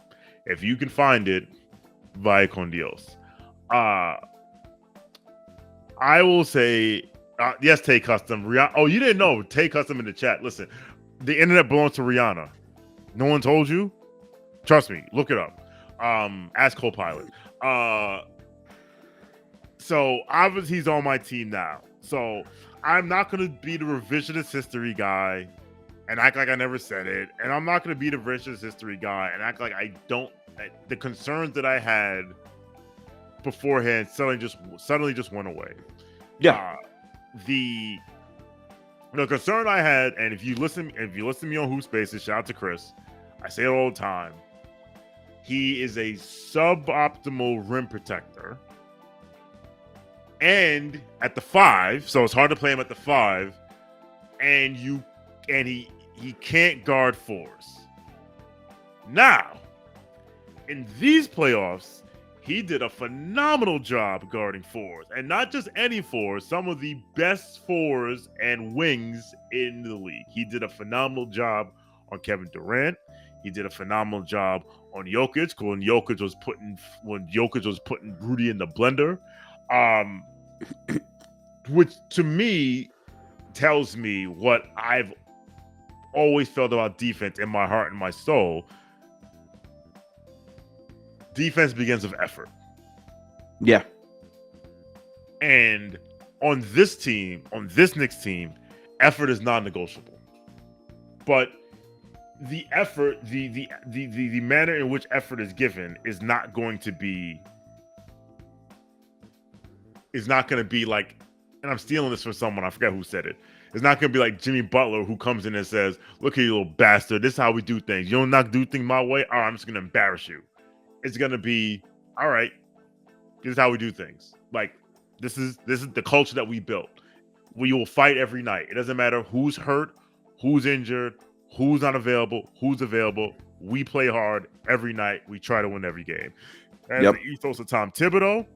Speaker 2: If you can find it, vaya con Dios. I will say, yes, Tay Custom. Rihanna. Oh, you didn't know. Tay Custom in the chat. Listen, the internet belongs to Rihanna. No one told you? Trust me. Look it up. Ask Copilot. So, obviously, he's on my team now. So, I'm not going to be the revisionist history guy and act like I never said it. And I'm not going to be the revisionist history guy and act like I don't. The concerns that I had beforehand suddenly just went away. Yeah. The concern I had, and if you listen to me on Hoop Spaces, shout out to Chris. I say it all the time. He is a suboptimal rim protector. And at the 5, so it's hard to play him at the 5. And he can't guard fours. Now, in these playoffs, he did a phenomenal job guarding fours, and not just any fours, some of the best fours and wings in the league. He did a phenomenal job on Kevin Durant. He did a phenomenal job on Jokic when Jokic was putting Rudy in the blender, which to me tells me what I've always felt about defense in my heart and my soul. Defense begins with effort.
Speaker 1: Yeah.
Speaker 2: And on this team, on this Knicks team, effort is non-negotiable. But the effort, the manner in which effort is given is not going to be like, and I'm stealing this from someone, I forget who said it. It's not going to be like Jimmy Butler, who comes in and says, "Look here, you little bastard. This is how we do things. You don't not do things my way. All right, I'm just going to embarrass you." It's going to be, all right, this is how we do things. Like, this is the culture that we built. We will fight every night. It doesn't matter who's hurt, who's injured, who's not available, who's available. We play hard every night. We try to win every game. That's the ethos of Tom Thibodeau.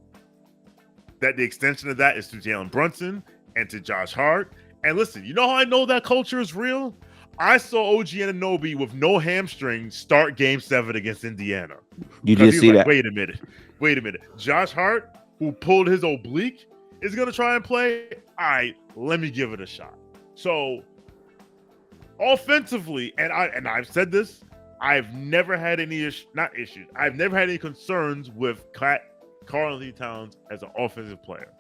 Speaker 2: That the extension of that is to Jalen Brunson and to Josh Hart. And listen, you know how I know that culture is real? I saw OG Anunoby with no hamstring start Game 7 against Indiana.
Speaker 1: You did see that?
Speaker 2: Wait a minute. Josh Hart, who pulled his oblique, is going to try and play? All right, let me give it a shot. So, offensively, and I've said this, I've never had any I've never had any concerns with karl-Anthony Towns as an offensive player.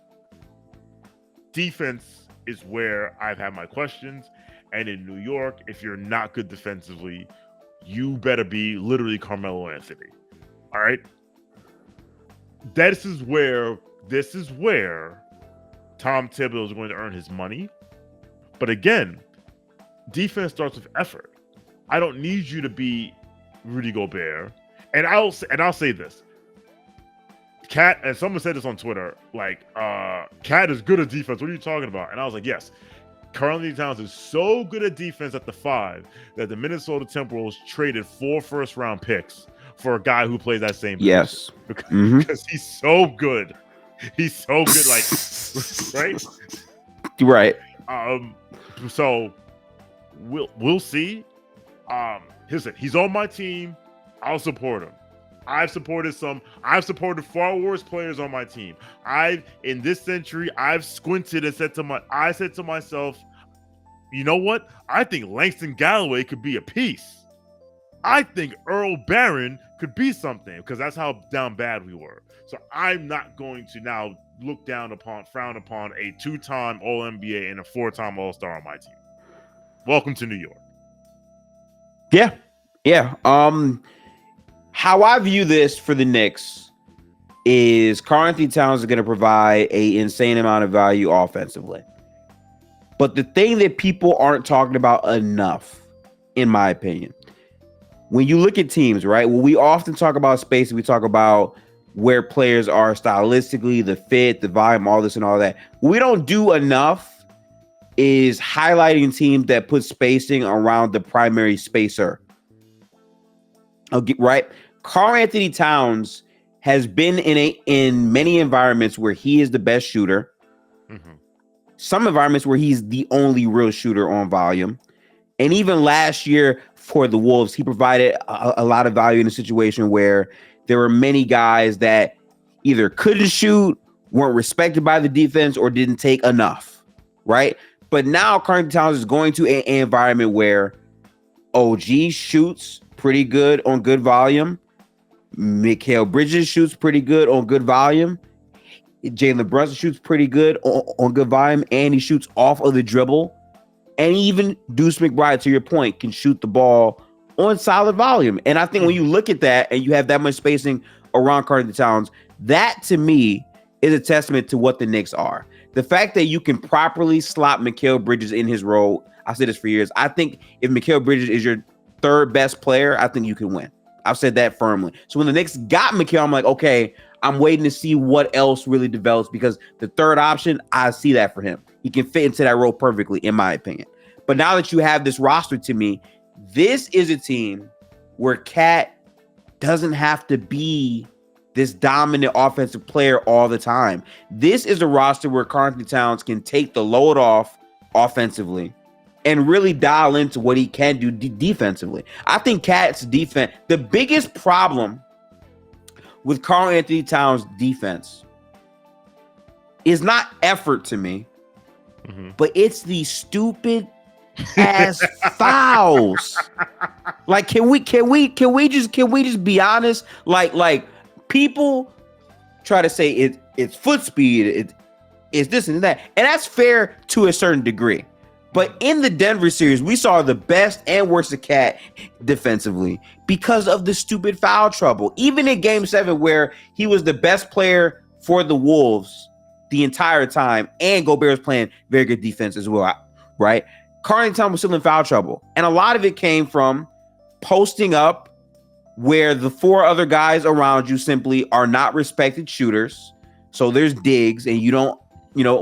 Speaker 2: Defense is where I've had my questions. And in New York, if you're not good defensively, you better be literally Carmelo Anthony. All right? This is where Tom Thibodeau is going to earn his money. But again, defense starts with effort. I don't need you to be Rudy Gobert. And I'll say this. Cat, and someone said this on Twitter, like, Cat is good at defense. What are you talking about? And I was like, yes. Karl-Anthony Towns is so good at defense at the 5 that the Minnesota Timberwolves traded 4 first-round picks for a guy who plays that same position.
Speaker 1: Yes.
Speaker 2: Because he's so good. He's so good, like, right?
Speaker 1: Right.
Speaker 2: So we'll see. Listen, he's on my team. I'll support him. I've supported far worse players on my team. In this century, I've squinted and I said to myself, you know what? I think Langston Galloway could be a piece. I think Earl Barron could be something, because that's how down bad we were. So I'm not going to now frown upon a 2-time All-NBA and a 4-time All-Star on my team. Welcome to New York.
Speaker 1: Yeah. How I view this for the Knicks is karl-Anthony Towns is going to provide an insane amount of value offensively. But the thing that people aren't talking about enough, in my opinion, when you look at teams, right? Well, we often talk about space. We talk about where players are stylistically, the fit, the volume, all this and all that. What we don't do enough is highlighting teams that put spacing around the primary spacer. Right? Karl-Anthony Towns has been in many environments where he is the best shooter. Mm-hmm. Some environments where he's the only real shooter on volume. And even last year for the Wolves, he provided a lot of value in a situation where there were many guys that either couldn't shoot, weren't respected by the defense, or didn't take enough, right? But now Karl-Anthony Towns is going to an environment where OG shoots pretty good on good volume. Mikail Bridges shoots pretty good on good volume. Jalen Brunson shoots pretty good on good volume, and he shoots off of the dribble. And even Deuce McBride, to your point, can shoot the ball on solid volume. And I think when you look at that and you have that much spacing around Karl-Anthony Towns, that to me is a testament to what the Knicks are. The fact that you can properly slot Mikail Bridges in his role, I've said this for years. I think if Mikail Bridges is your third best player, I think you can win. I've said that firmly. So when the Knicks got Mikail, I'm like, okay, I'm waiting to see what else really develops, because the third option, I see that for him. He can fit into that role perfectly, in my opinion. But now that you have this roster to me, this is a team where Cat doesn't have to be this dominant offensive player all the time. This is a roster where Karl-Anthony Towns can take the load off offensively and really dial into what he can do defensively. I think Cat's defense, the biggest problem with Karl-Anthony Towns' defense is not effort to me, but it's the stupid ass fouls. Like, can we just be honest? Like people try to say it's foot speed, it's this and that, and that's fair to a certain degree. But in the Denver series, we saw the best and worst of Cat defensively because of the stupid foul trouble. Even in Game 7, where he was the best player for the Wolves the entire time, and Gobert was playing very good defense as well, right? Karl-Anthony Towns was still in foul trouble. And a lot of it came from posting up where the four other guys around you simply are not respected shooters. So there's digs, and you don't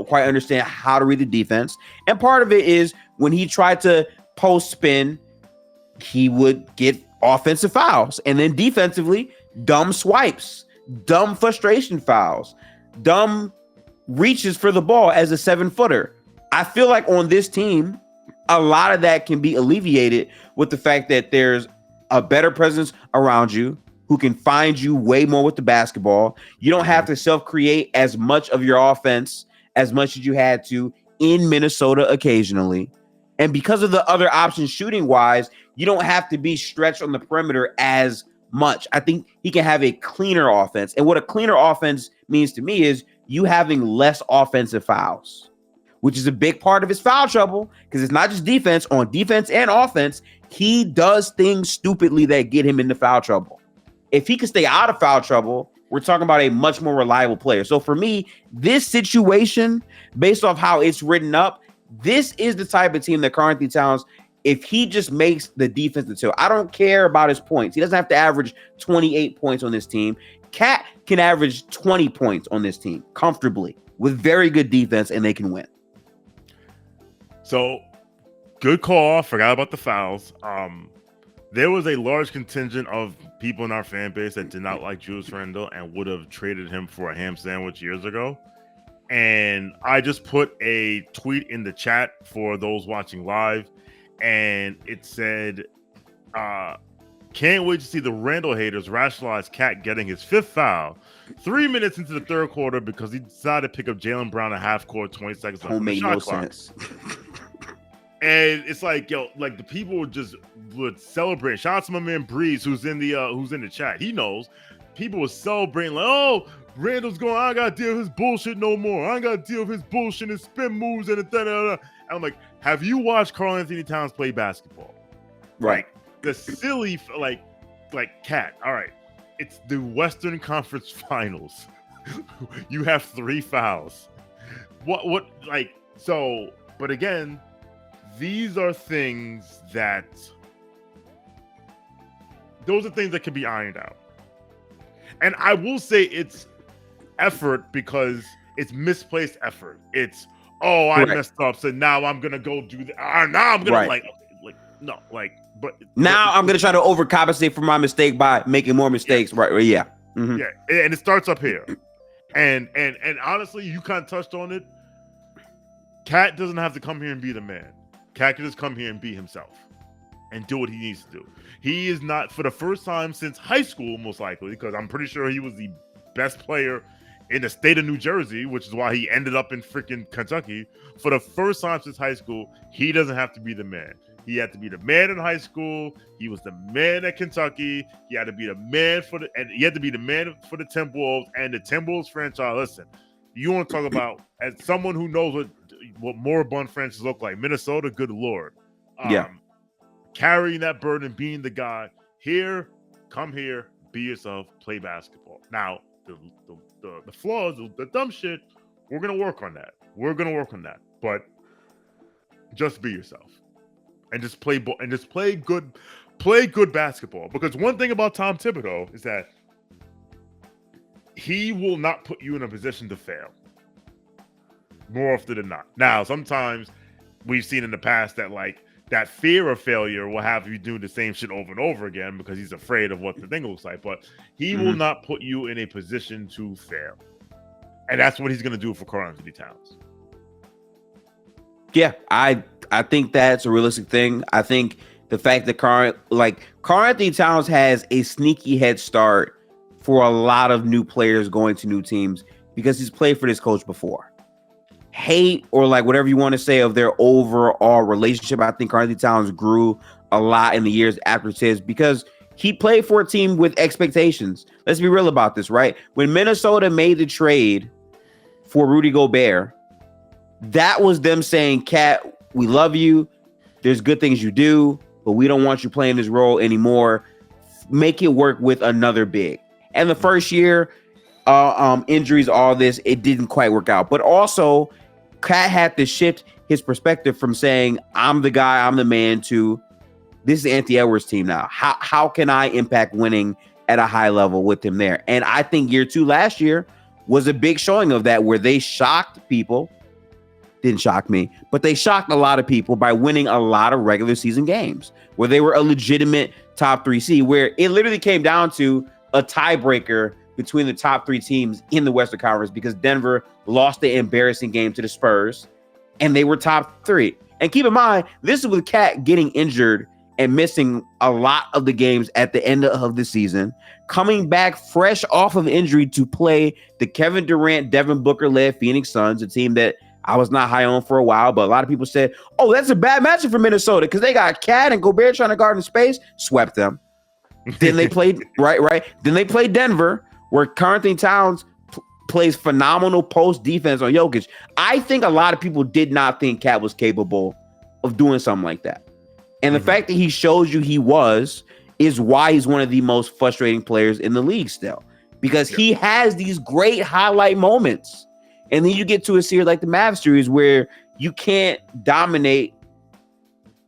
Speaker 1: quite understand how to read the defense. And part of it is when he tried to post spin, he would get offensive fouls. And then defensively, dumb swipes, dumb frustration fouls, dumb reaches for the ball as a 7-footer. I feel like on this team, a lot of that can be alleviated with the fact that there's a better presence around you who can find you way more with the basketball. You don't have to self-create as much of your offense as much as you had to in Minnesota occasionally. And because of the other options shooting wise, you don't have to be stretched on the perimeter as much. I think he can have a cleaner offense. And what a cleaner offense means to me is you having less offensive fouls, which is a big part of his foul trouble, because it's not just defense. On defense and offense, he does things stupidly that get him into foul trouble. If he could stay out of foul trouble, we're talking about a much more reliable player. So for me, this situation, based off how it's written up, this is the type of team that Karl-Anthony Towns, if he just makes the defense until, I don't care about his points. He doesn't have to average 28 points on this team. Cat can average 20 points on this team comfortably with very good defense, and they can win.
Speaker 2: So, good call. Forgot about the fouls. There was a large contingent of people in our fan base that did not like Julius Randle and would have traded him for a ham sandwich years ago. And I just put a tweet in the chat for those watching live, and it said, can't wait to see the Randle haters rationalize Cat getting his 5th foul 3 minutes into the third quarter because he decided to pick up Jaylen Brown a half court, 20 seconds left.
Speaker 1: Don't make no sense.
Speaker 2: And it's like, like the people would celebrate. Shout out to my man Breeze, who's in the chat. He knows people were celebrating, like, oh, Randall's going, I ain't got to deal with his bullshit no more. I ain't got to deal with his bullshit and spin moves and da-da-da. And I'm like, have you watched Karl-Anthony Towns play basketball?
Speaker 1: Right.
Speaker 2: Like, the silly, like Cat. All right. It's the Western Conference Finals. You have 3 fouls. But again, these are things that can be ironed out. And I will say it's effort because it's misplaced effort. It's, I messed up, so now I'm gonna go do that. Now I'm gonna I'm
Speaker 1: gonna try to overcompensate for my mistake by making more mistakes. Yeah. Right? Yeah. Mm-hmm.
Speaker 2: Yeah, and it starts up here. And honestly, you kind of touched on it. Cat doesn't have to come here and be the man. Cat can just come here and be himself and do what he needs to do. He is not, for the first time since high school, most likely, because I'm pretty sure he was the best player in the state of New Jersey, which is why he ended up in freaking Kentucky. For the first time since high school, he doesn't have to be the man. He had to be the man in high school. He was the man at Kentucky. He had to be the man for the Timberwolves and the Timberwolves franchise. Listen, you want to talk about, as someone who knows what moribund franchises look like, Minnesota, good Lord. Carrying that burden, being the guy here, come here, be yourself, play basketball. Now, the flaws, the dumb shit, we're going to work on that. But just be yourself and just play good basketball. Because one thing about Tom Thibodeau is that he will not put you in a position to fail more often than not. Now, sometimes we've seen in the past that like that fear of failure will have you do the same shit over and over again because he's afraid of what the thing looks like. But he will not put you in a position to fail. And that's what he's going to do for Karl-Anthony Towns.
Speaker 1: Yeah, I think that's a realistic thing. I think the fact that Karl-Anthony Towns has a sneaky head start for a lot of new players going to new teams because he's played for this coach before. Hate or like whatever you want to say of their overall relationship, I think Karl-Anthony Towns grew a lot in the years after his because he played for a team with expectations. Let's be real about this, right? When Minnesota made the trade for Rudy Gobert, that was them saying, Cat, we love you. There's good things you do, but we don't want you playing this role anymore. Make it work with another big. And the first year, injuries, all this, it didn't quite work out. But also, Cat had to shift his perspective from saying, I'm the guy, I'm the man, to this is Anthony Edwards' team now. How can I impact winning at a high level with him there? And I think year 2 last year was a big showing of that, where they shocked people. Didn't shock me, but they shocked a lot of people by winning a lot of regular season games where they were a legitimate top 3 seed, where it literally came down to a tiebreaker between the top 3 teams in the Western Conference because Denver lost the embarrassing game to the Spurs and they were top 3. And keep in mind, this is with Cat getting injured and missing a lot of the games at the end of the season, coming back fresh off of injury to play the Kevin Durant, Devin Booker-led Phoenix Suns, a team that I was not high on for a while, but a lot of people said, oh, that's a bad matchup for Minnesota because they got Cat and Gobert trying to guard in space. Swept them. Then they played, right. Then they played Denver, where Karl-Anthony Towns plays phenomenal post defense on Jokic. I think a lot of people did not think Cat was capable of doing something like that. And the fact that he shows you he was is why he's one of the most frustrating players in the league still, because he has these great highlight moments. And then you get to a series like the Mavs series where you can't dominate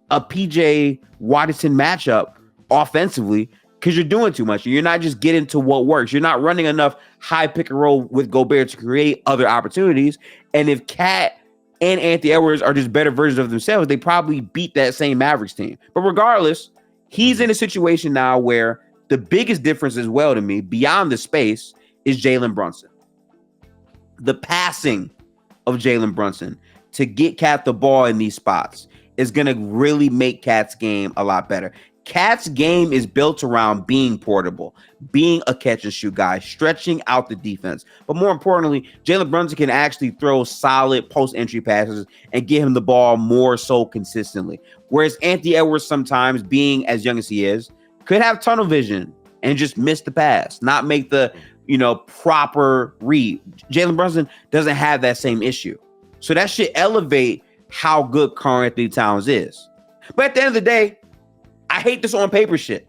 Speaker 1: a PJ Watson matchup offensively because you're doing too much. You're not just getting to what works. You're not running enough high pick and roll with Gobert to create other opportunities. And if Cat and Anthony Edwards are just better versions of themselves, they probably beat that same Mavericks team. But regardless, he's in a situation now where the biggest difference as well to me, beyond the space, is Jalen Brunson. The passing of Jalen Brunson to get Cat the ball in these spots is going to really make Cat's game a lot better. Cat's game is built around being portable, being a catch and shoot guy, stretching out the defense. But more importantly, Jalen Brunson can actually throw solid post-entry passes and get him the ball more so consistently. Whereas Anthony Edwards, sometimes being as young as he is, could have tunnel vision and just miss the pass, not make the proper read. Jalen Brunson doesn't have that same issue. So that should elevate how good Karl-Anthony Towns is. But at the end of the day, I hate this on paper shit.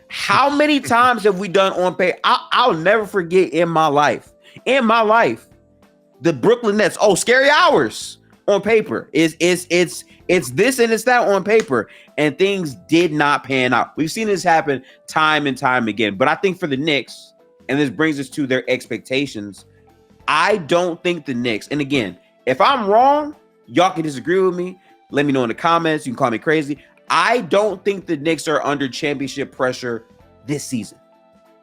Speaker 1: How many times have we done on paper? I'll never forget in my life, the Brooklyn Nets. Oh, scary hours on paper. It's this and it's that on paper. And things did not pan out. We've seen this happen time and time again. But I think for the Knicks, and this brings us to their expectations, I don't think the Knicks, and again, if I'm wrong, y'all can disagree with me. Let me know in the comments. You can call me crazy. I don't think the Knicks are under championship pressure this season,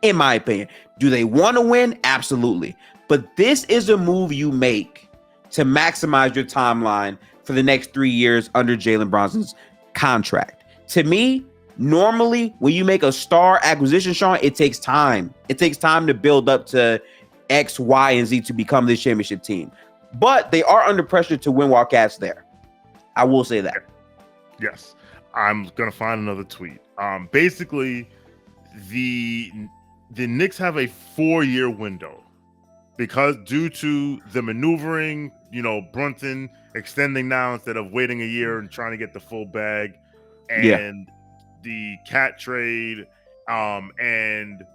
Speaker 1: in my opinion. Do they want to win? Absolutely. But this is a move you make to maximize your timeline for the next 3 years under Jalen Brunson's contract. To me, normally, when you make a star acquisition, Sean, it takes time. It takes time to build up to X, Y, and Z to become this championship team. But they are under pressure to win while Cat's there. I will say that.
Speaker 2: Yes. I'm going to find another tweet. Basically, the Knicks have a 4-year window because due to the maneuvering, Brunson extending now instead of waiting a year and trying to get the full bag, and the Cat trade, and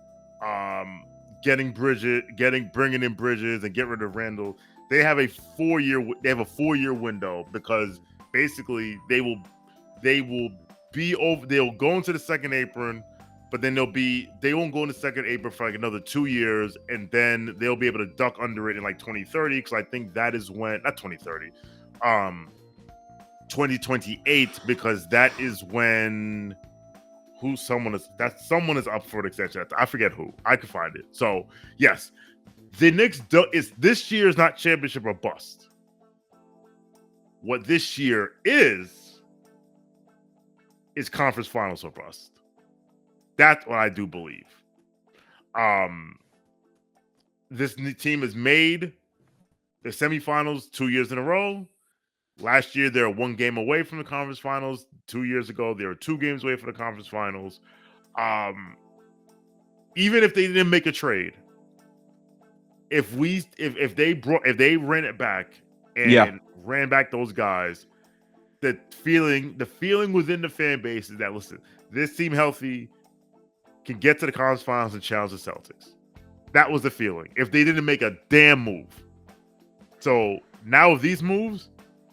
Speaker 2: bringing in Bridges and get rid of Randall. They have a 4-year window because basically they'll go into the second apron, but then they won't go in the second apron for like another 2 years, and then they'll be able to duck under it in like 2030, because I think that is when, not 2030, 2028 because that is when someone is up for an extension. I forget who. I could find it. So yes, the Knicks this year is not championship or bust. What this year is conference finals or bust. That's what I do believe. This team has made the semifinals 2 years in a row. Last year, they were 1 game away from the conference finals. 2 years ago, they were 2 games away from the conference finals. Even if they didn't make a trade, if they ran it back and ran back those guys, the feeling within the fan base is that, listen, this team healthy can get to the conference finals and challenge the Celtics. That was the feeling. If they didn't make a damn move. So now with these moves,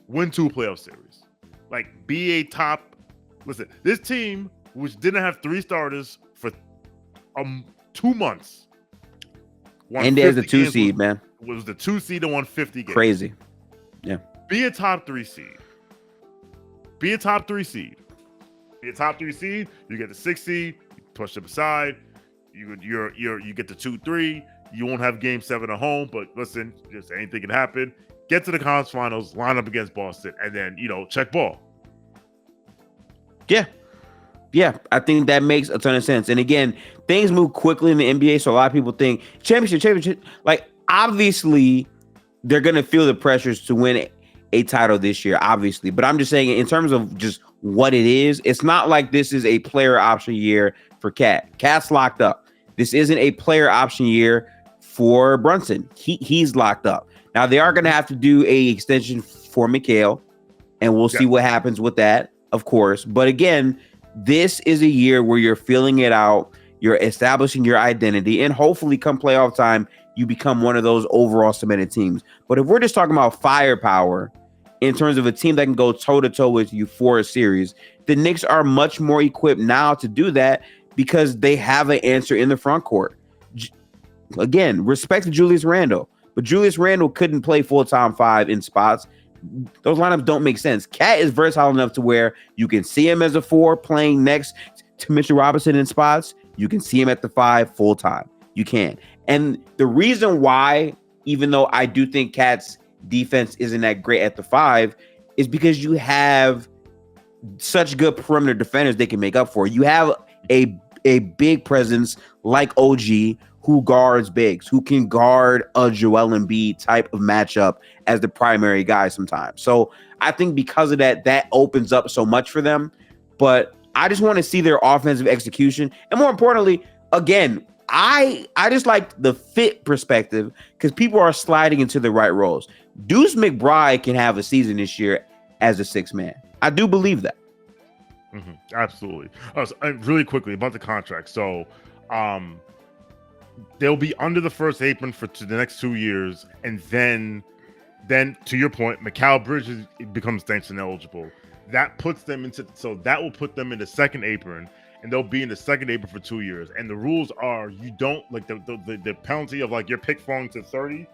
Speaker 2: win 2 playoff series. Like, be a top. Listen, this team, which didn't have 3 starters for 2 months.
Speaker 1: And there's the 2 seed, man.
Speaker 2: Was the 2 seed and won 50 games.
Speaker 1: Crazy. Yeah.
Speaker 2: Be a top 3 seed. Be a top 3 seed. Be a top 3 seed. You get the 6 seed. You push them aside. You get the 2-3. You won't have game 7 at home, but listen, just anything can happen. Get to the conference finals, line up against Boston, and then, check ball.
Speaker 1: Yeah. Yeah, I think that makes a ton of sense. And again, things move quickly in the NBA, so a lot of people think championship. Like, obviously, they're going to feel the pressures to win a title this year, obviously. But I'm just saying, in terms of just what it is, it's not like this is a player option year for Cat. Cat's locked up. This isn't a player option year for Brunson. He's locked up. Now, they are going to have to do a extension for Mikail, and we'll see what happens with that, of course. But again, this is a year where you're feeling it out, you're establishing your identity, and hopefully come playoff time, you become one of those overall cemented teams. But if we're just talking about firepower in terms of a team that can go toe-to-toe with you for a series, the Knicks are much more equipped now to do that because they have an answer in the front court. Again, respect to Julius Randle, but Julius Randle couldn't play full-time 5 in spots. Those lineups don't make sense. Cat is versatile enough to where you can see him as a 4 playing next to Mitchell Robinson in spots. You can see him at the 5 full-time. You can. And the reason why, even though I do think Cat's defense isn't that great at the 5, is because you have such good perimeter defenders they can make up for. You have a big presence like OG who guards bigs, who can guard a Joel Embiid type of matchup as the primary guy sometimes. So I think because of that, that opens up so much for them. But I just want to see their offensive execution. And more importantly, again, I just like the fit perspective because people are sliding into the right roles. Deuce McBride can have a season this year as a 6th man. I do believe that.
Speaker 2: Mm-hmm. Absolutely. Really quickly about the contract. So they'll be under the first apron for the next 2 years. And then to your point, Mikail Bridges becomes sanction eligible. That puts them that will put them in the second apron. And they'll be in the second apron for 2 years. And the rules are you don't like the penalty of like your pick falling to 30.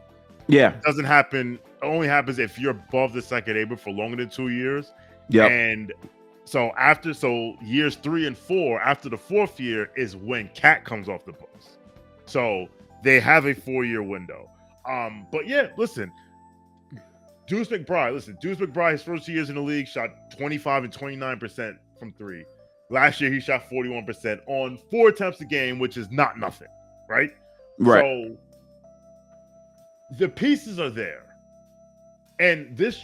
Speaker 1: Yeah.
Speaker 2: It doesn't happen. It only happens if you're above the second apron for longer than 2 years.
Speaker 1: Yeah.
Speaker 2: And so years 3 and 4, after the 4th year is when Cat comes off the books. So they have a 4-year window. But yeah, listen. Deuce McBride, his first 2 years in the league, shot 25 and 29% from 3. Last year, he shot 41% on 4 attempts a game, which is not nothing, right?
Speaker 1: Right.
Speaker 2: So the pieces are there. And this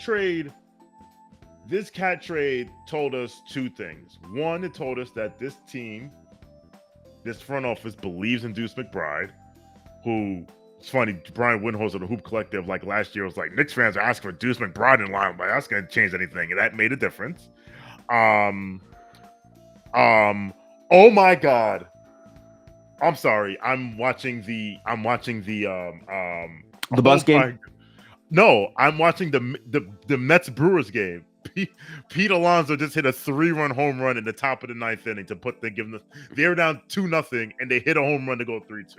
Speaker 2: Cat trade told us 2 things. One, it told us that this team, this front office believes in Deuce McBride, who, it's funny, Brian Windhorst of the Hoop Collective, like last year, was like, Knicks fans are asking for Deuce McBride in line, but that's going to change anything. And that made a difference. Oh my God. I'm sorry. I'm watching the
Speaker 1: Bucks game.
Speaker 2: No, I'm watching the Mets Brewers game. Pete Alonso just hit a 3-run home run in the top of the 9th inning to they were down 2-0 and they hit a home run to go 3-2.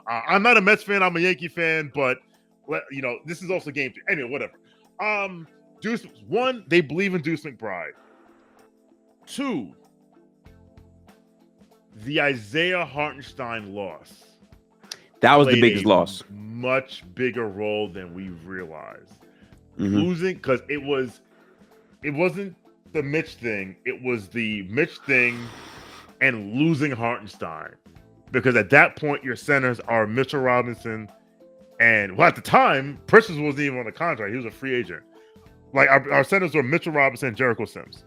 Speaker 2: I'm not a Mets fan. I'm a Yankee fan, but this is also game 3. Anyway, whatever. One, they believe in Deuce McBride. Two, the Isaiah Hartenstein loss.
Speaker 1: That was the biggest loss.
Speaker 2: Much bigger role than we realized. Losing, because it wasn't the Mitch thing. It was the Mitch thing and losing Hartenstein. Because at that point, your centers are Mitchell Robinson and, well, at the time, Precious wasn't even on a contract. He was a free agent. Like, our centers were Mitchell Robinson and Jericho Sims.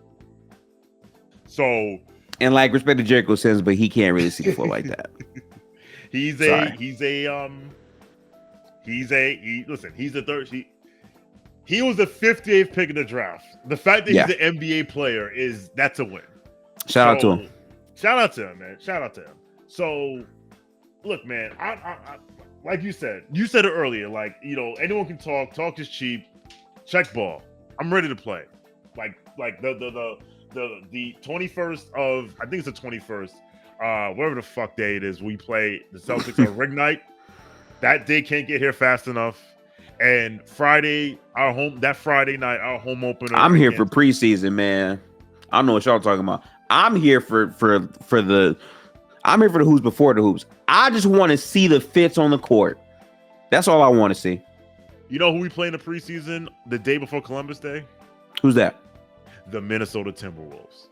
Speaker 2: So,
Speaker 1: and like, respect to Jericho Sims, but he can't really see the floor like that.
Speaker 2: He's a third. He was the 58th pick in the draft. The fact that he's an NBA player that's a win.
Speaker 1: Shout out to him.
Speaker 2: Shout out to him, man. Shout out to him. So, look, man. I like you said it earlier. Like, you know, anyone can talk. Talk is cheap. Check ball. I'm ready to play. Like the 21st of, I think it's the 21st. Whatever the fuck day it is, we play the Celtics on ring night. That day can't get here fast enough. And Friday night, our home opener.
Speaker 1: I'm here for preseason, man. I don't know what y'all talking about. I'm here for the hoops before the hoops. I just want to see the fits on the court. That's all I want to see.
Speaker 2: You know who we play in the preseason the day before Columbus Day?
Speaker 1: Who's that?
Speaker 2: The Minnesota Timberwolves.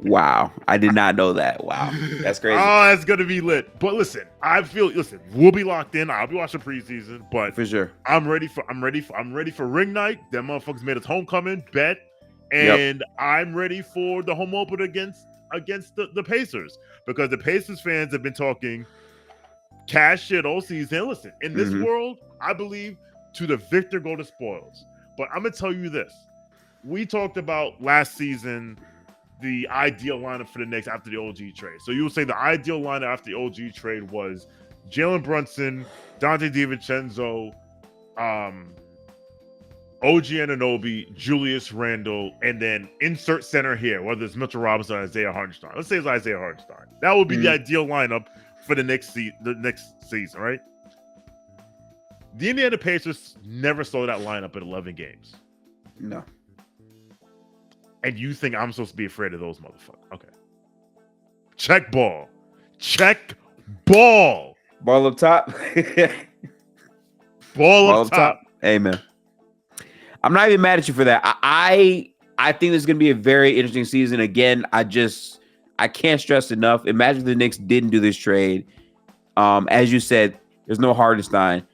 Speaker 1: Wow, I did not know that. Wow, that's crazy.
Speaker 2: Oh, it's gonna be lit. But listen, we'll be locked in. I'll be watching preseason, but
Speaker 1: for sure,
Speaker 2: I'm ready for ring night. Them motherfuckers made us homecoming bet, and I'm ready for the home opener against the Pacers, because the Pacers fans have been talking cash shit all season. Listen, in this world, I believe to the victor go the spoils. But I'm gonna tell you this. We talked about last season the ideal lineup for the Knicks after the OG trade. So you would say the ideal lineup after the OG trade was Jalen Brunson, Donte DiVincenzo, OG Anunoby, Julius Randle, and then insert center here, whether it's Mitchell Robinson or Isaiah Hartenstein. Let's say it's Isaiah Hartenstein. That would be the ideal lineup for the next season, right? The Indiana Pacers never saw that lineup in 11 games.
Speaker 1: No.
Speaker 2: And you think I'm supposed to be afraid of those motherfuckers? Okay. Check ball. Check ball.
Speaker 1: Ball up top.
Speaker 2: Ball up top.
Speaker 1: Amen. I'm not even mad at you for that. I think this is going to be a very interesting season. Again, I can't stress enough. Imagine the Knicks didn't do this trade. As you said, there's no Hartenstein.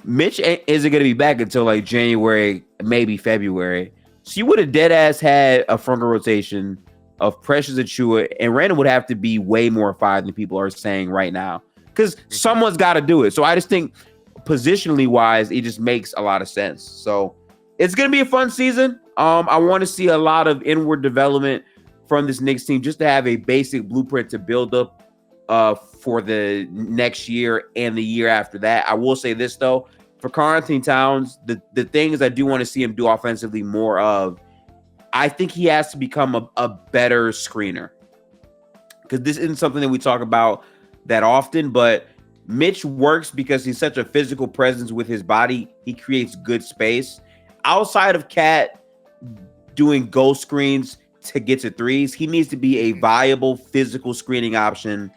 Speaker 1: Mitch isn't going to be back until like January, maybe February. So you would have dead ass had a front row rotation of Precious Achiuwa, and Randall would have to be way more fired than people are saying right now, because someone's got to do it. So I just think positionally wise, it just makes a lot of sense. So it's going to be a fun season. I want to see a lot of inward development from this Knicks team, just to have a basic blueprint to build up for the next year and the year after that. I will say this though, for karl-Anthony Towns, the things I do want to see him do offensively more of, I think he has to become a better screener, because this isn't something that we talk about that often, but Mitch works because he's such a physical presence with his body. He creates good space. Outside of Cat doing ghost screens to get to threes, he needs to be a viable physical screening option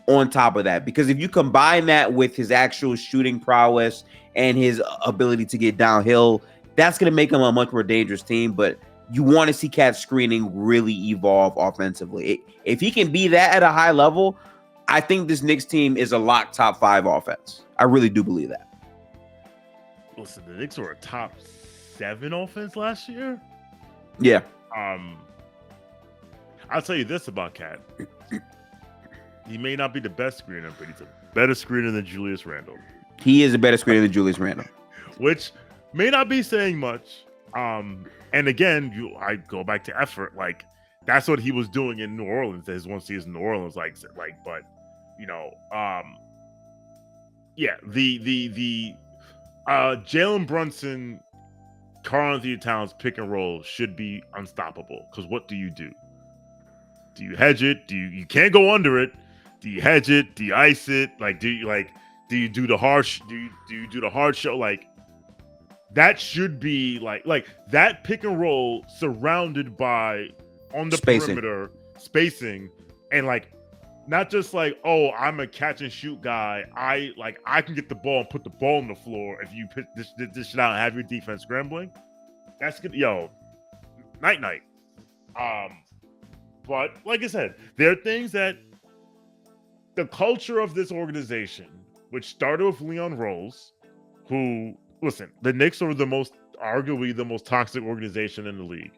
Speaker 1: on top of that, because if you combine that with his actual shooting prowess and his ability to get downhill, that's going to make him a much more dangerous team. But you want to see Cat screening really evolve offensively. If he can be that at a high level, I think this Knicks team is a locked top 5 offense. I really do believe that.
Speaker 2: Listen, the Knicks were a top 7 offense last year.
Speaker 1: Yeah.
Speaker 2: I'll tell you this about Cat. He may not be the best screener, but he's a better screener than Julius Randle.
Speaker 1: He is a better screener than Julius Randle.
Speaker 2: Which may not be saying much. And again, I go back to effort. Like, that's what he was doing in New Orleans, his one season in New Orleans. But you know, yeah, the Jalen Brunson, karl-Anthony Towns pick and roll should be unstoppable. Because what do? Do you hedge it? You can't go under it? Do you hedge it? Do you ice it? Like, do you Do you do the hard? Do you do the hard show? Like that should be like that pick and roll surrounded by on the perimeter spacing and like not just like, oh, I'm a catch and shoot guy. I can get the ball and put the ball on the floor if you put this shit out and have your defense scrambling. That's good. Yo, night. But like I said, there are things that the culture of this organization, which started with Leon Rose, who, listen, the Knicks are arguably the most toxic organization in the league.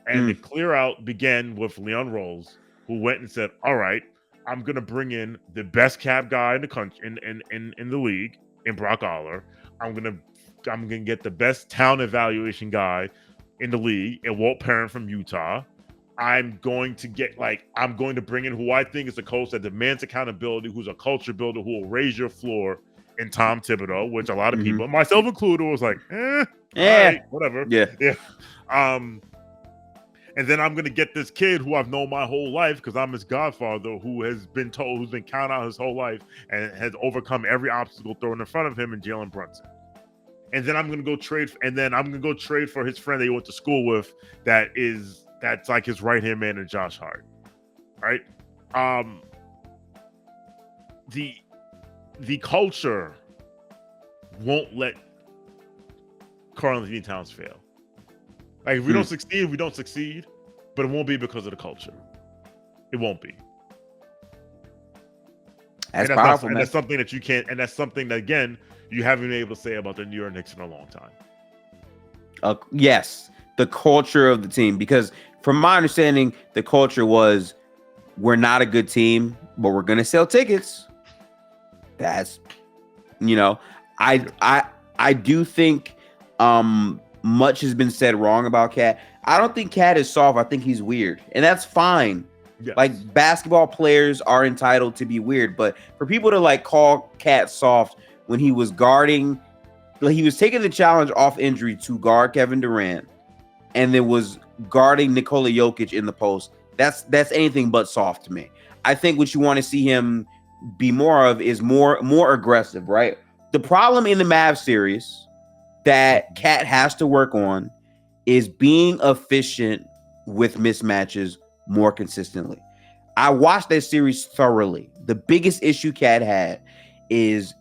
Speaker 2: And the clear out began with Leon Rose, who went and said, all right, I'm going to bring in the best cap guy in the country, in the league, in Brock Aller. I'm going to get the best talent evaluation guy in the league, and Walt Perrin from Utah. I'm going to bring in who I think is a coach that demands accountability, who's a culture builder, who will raise your floor in Tom Thibodeau, which a lot of people, myself included, was like, right, whatever. Yeah. And then I'm going to get this kid who I've known my whole life because I'm his godfather, who's been counted out his whole life and has overcome every obstacle thrown in front of him in Jalen Brunson. And then I'm going to go trade for his friend that he went to school with that's like his right-hand man in Josh Hart. Right? The culture won't let Karl-Anthony Towns fail. Like if we don't succeed, we don't succeed, but it won't be because of the culture. It won't be.
Speaker 1: That's powerful.
Speaker 2: And that's something that you can't. And that's something that again you haven't been able to say about the New York Knicks in a long time.
Speaker 1: Yes, the culture of the team. Because from my understanding, the culture was we're not a good team, but we're gonna sell tickets. That's, I do think much has been said wrong about Cat. I don't think Cat is soft. I think he's weird, and that's fine. Yes. Like basketball players are entitled to be weird, but for people to like call Cat soft when he was taking the challenge off injury to guard Kevin Durant, and then was guarding Nikola Jokic in the post. That's anything but soft to me. I think what you want to see him be more of is more aggressive, right? The problem in the Mavs series that Cat has to work on is being efficient with mismatches more consistently. I watched that series thoroughly. The biggest issue Cat had is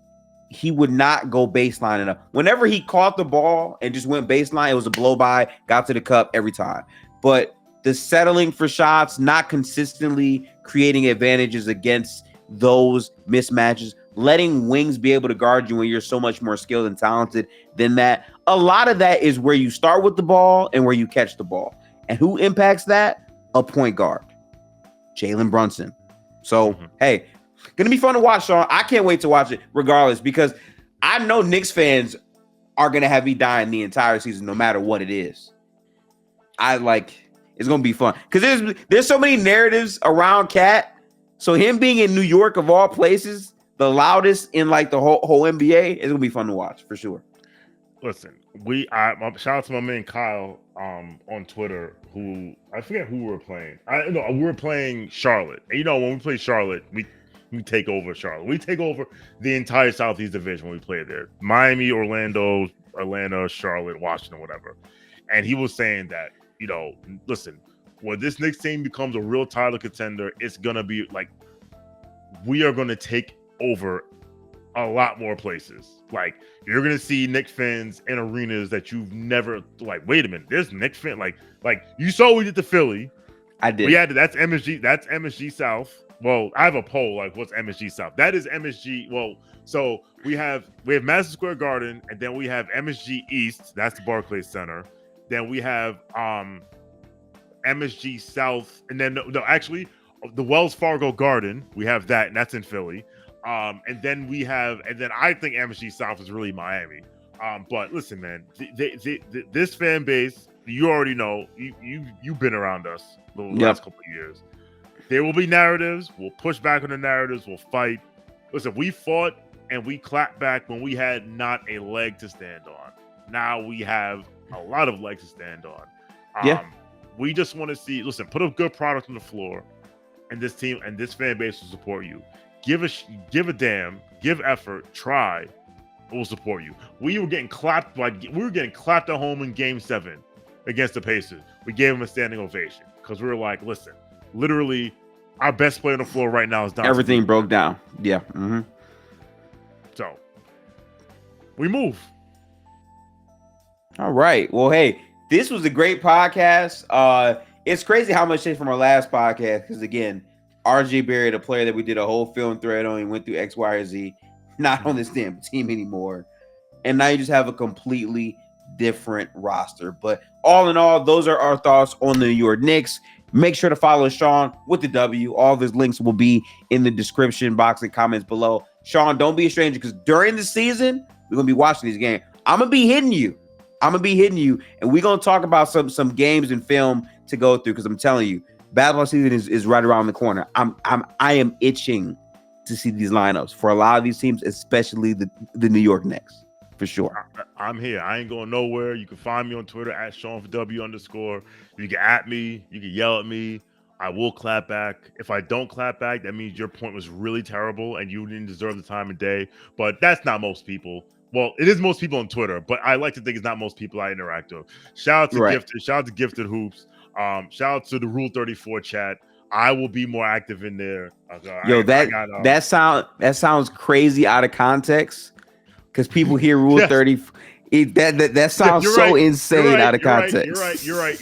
Speaker 1: he would not go baseline enough. Whenever he caught the ball and just went baseline, it was a blow by, got to the cup every time. But the settling for shots, not consistently creating advantages against those mismatches, letting wings be able to guard you when you're so much more skilled and talented than that. A lot of that is where you start with the ball and where you catch the ball. And who impacts that? A point guard, Jalen Brunson. So, hey, going to be fun to watch, Sean. I can't wait to watch it regardless, because I know Knicks fans are going to have me dying the entire season no matter what it is. It's going to be fun because there's so many narratives around Cat. So him being in New York of all places, the loudest in like the whole NBA, it's gonna be fun to watch for sure.
Speaker 2: Listen, shout out to my man Kyle on Twitter, who I forget who we were playing. We were playing Charlotte. And when we play Charlotte, we take over Charlotte. We take over the entire Southeast Division when we play there. Miami, Orlando, Atlanta, Charlotte, Washington, whatever. And he was saying that, listen, when this Knicks team becomes a real title contender, it's gonna be like we are gonna take over a lot more places. Like you're gonna see Knicks fans in arenas that you've never like. Wait a minute, there's Knicks fan like you saw what we did to Philly.
Speaker 1: I did.
Speaker 2: Yeah, that's MSG. That's MSG South. Well, I have a poll like what's MSG South. That is MSG. Well, so we have Madison Square Garden, and then we have MSG East. That's the Barclays Center. Then we have MSG South, and then actually the Wells Fargo Garden, we have that, and that's in Philly. And then I think MSG South is really Miami. But listen, man, this fan base, you already know, you've been around us the last couple of years. There will be narratives. We'll push back on the narratives. We'll fight. Listen, we fought and we clapped back when we had not a leg to stand on. Now we have a lot of legs to stand on. We just want to see, put a good product on the floor, and this team and this fan base will support you. give a damn, give effort, try. We'll support you. We were getting clapped at home in Game 7 against the Pacers. We gave them a standing ovation because we were like, listen, literally, our best player on the floor right now is Donte.
Speaker 1: Everything broke down. Yeah. Mm-hmm.
Speaker 2: So we move.
Speaker 1: All right. Well, hey, this was a great podcast. It's crazy how much changed from our last podcast because, again, RJ Barrett, a player that we did a whole film thread on, he went through X, Y, or Z, not on this damn team anymore. And now you just have a completely different roster. But all in all, those are our thoughts on the New York Knicks. Make sure to follow Sean with the W. All of his links will be in the description box and comments below. Sean, don't be a stranger because during the season, we're going to be watching these games. I'm going to be hitting you. And we're going to talk about some games and film to go through because I'm telling you, basketball season is right around the corner. I am itching to see these lineups for a lot of these teams, especially the New York Knicks, for sure.
Speaker 2: I'm here. I ain't going nowhere. You can find me on Twitter at @SeanFW_. You can at me. You can yell at me. I will clap back. If I don't clap back, that means your point was really terrible and you didn't deserve the time of day. But that's not most people. Well, it is most people on Twitter, but I like to think it's not most people I interact with. Shout out to Gifted. Shout out to Gifted Hoops. Shout out to the Rule 34 chat. I will be more active in there.
Speaker 1: That sounds crazy out of context because people hear Rule 30. That sounds so insane out of context.
Speaker 2: You're right.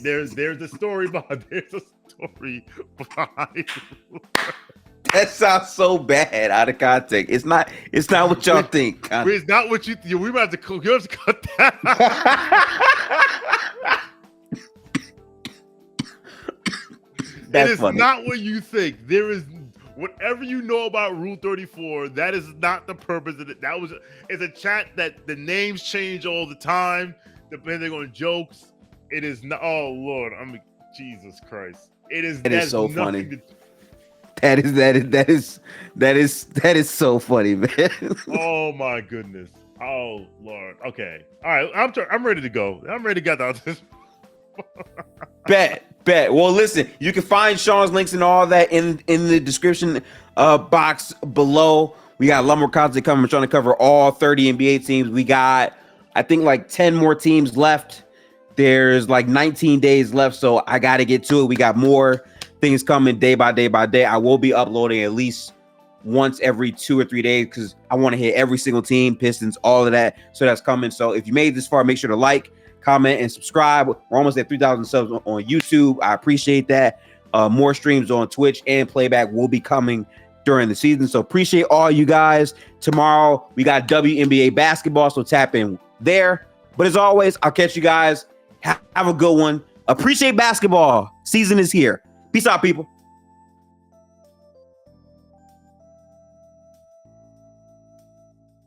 Speaker 2: There's a story behind.
Speaker 1: That sounds so bad out of context. It's not what y'all think.
Speaker 2: It's not what you think. We might have to cut that. It is funny. Not what you think. There is whatever you know about Rule 34. That is not the purpose of it. It's a chat that the names change all the time depending on jokes. It is not. Oh Lord, Jesus Christ. It is.
Speaker 1: That is so funny. That is so funny, man.
Speaker 2: Oh my goodness. Oh Lord. Okay. All right. I'm ready to go. I'm ready to get out this.
Speaker 1: Bet. Well, listen, you can find Sean's links and all that in the description box below. We got a lot more content coming. We're trying to cover all 30 NBA teams. We got, I think, like 10 more teams left. There's like 19 days left, so I got to get to it. We got more things coming day by day by day. I will be uploading at least once every 2 or 3 days because I want to hit every single team, Pistons, all of that. So that's coming. So if you made it this far, make sure to like, comment, and subscribe. We're almost at 3,000 subs on YouTube. I appreciate that. More streams on Twitch and playback will be coming during the season. So appreciate all you guys. Tomorrow, we got WNBA basketball, so tap in there. But as always, I'll catch you guys. Have a good one. Appreciate basketball. Season is here. Peace out, people.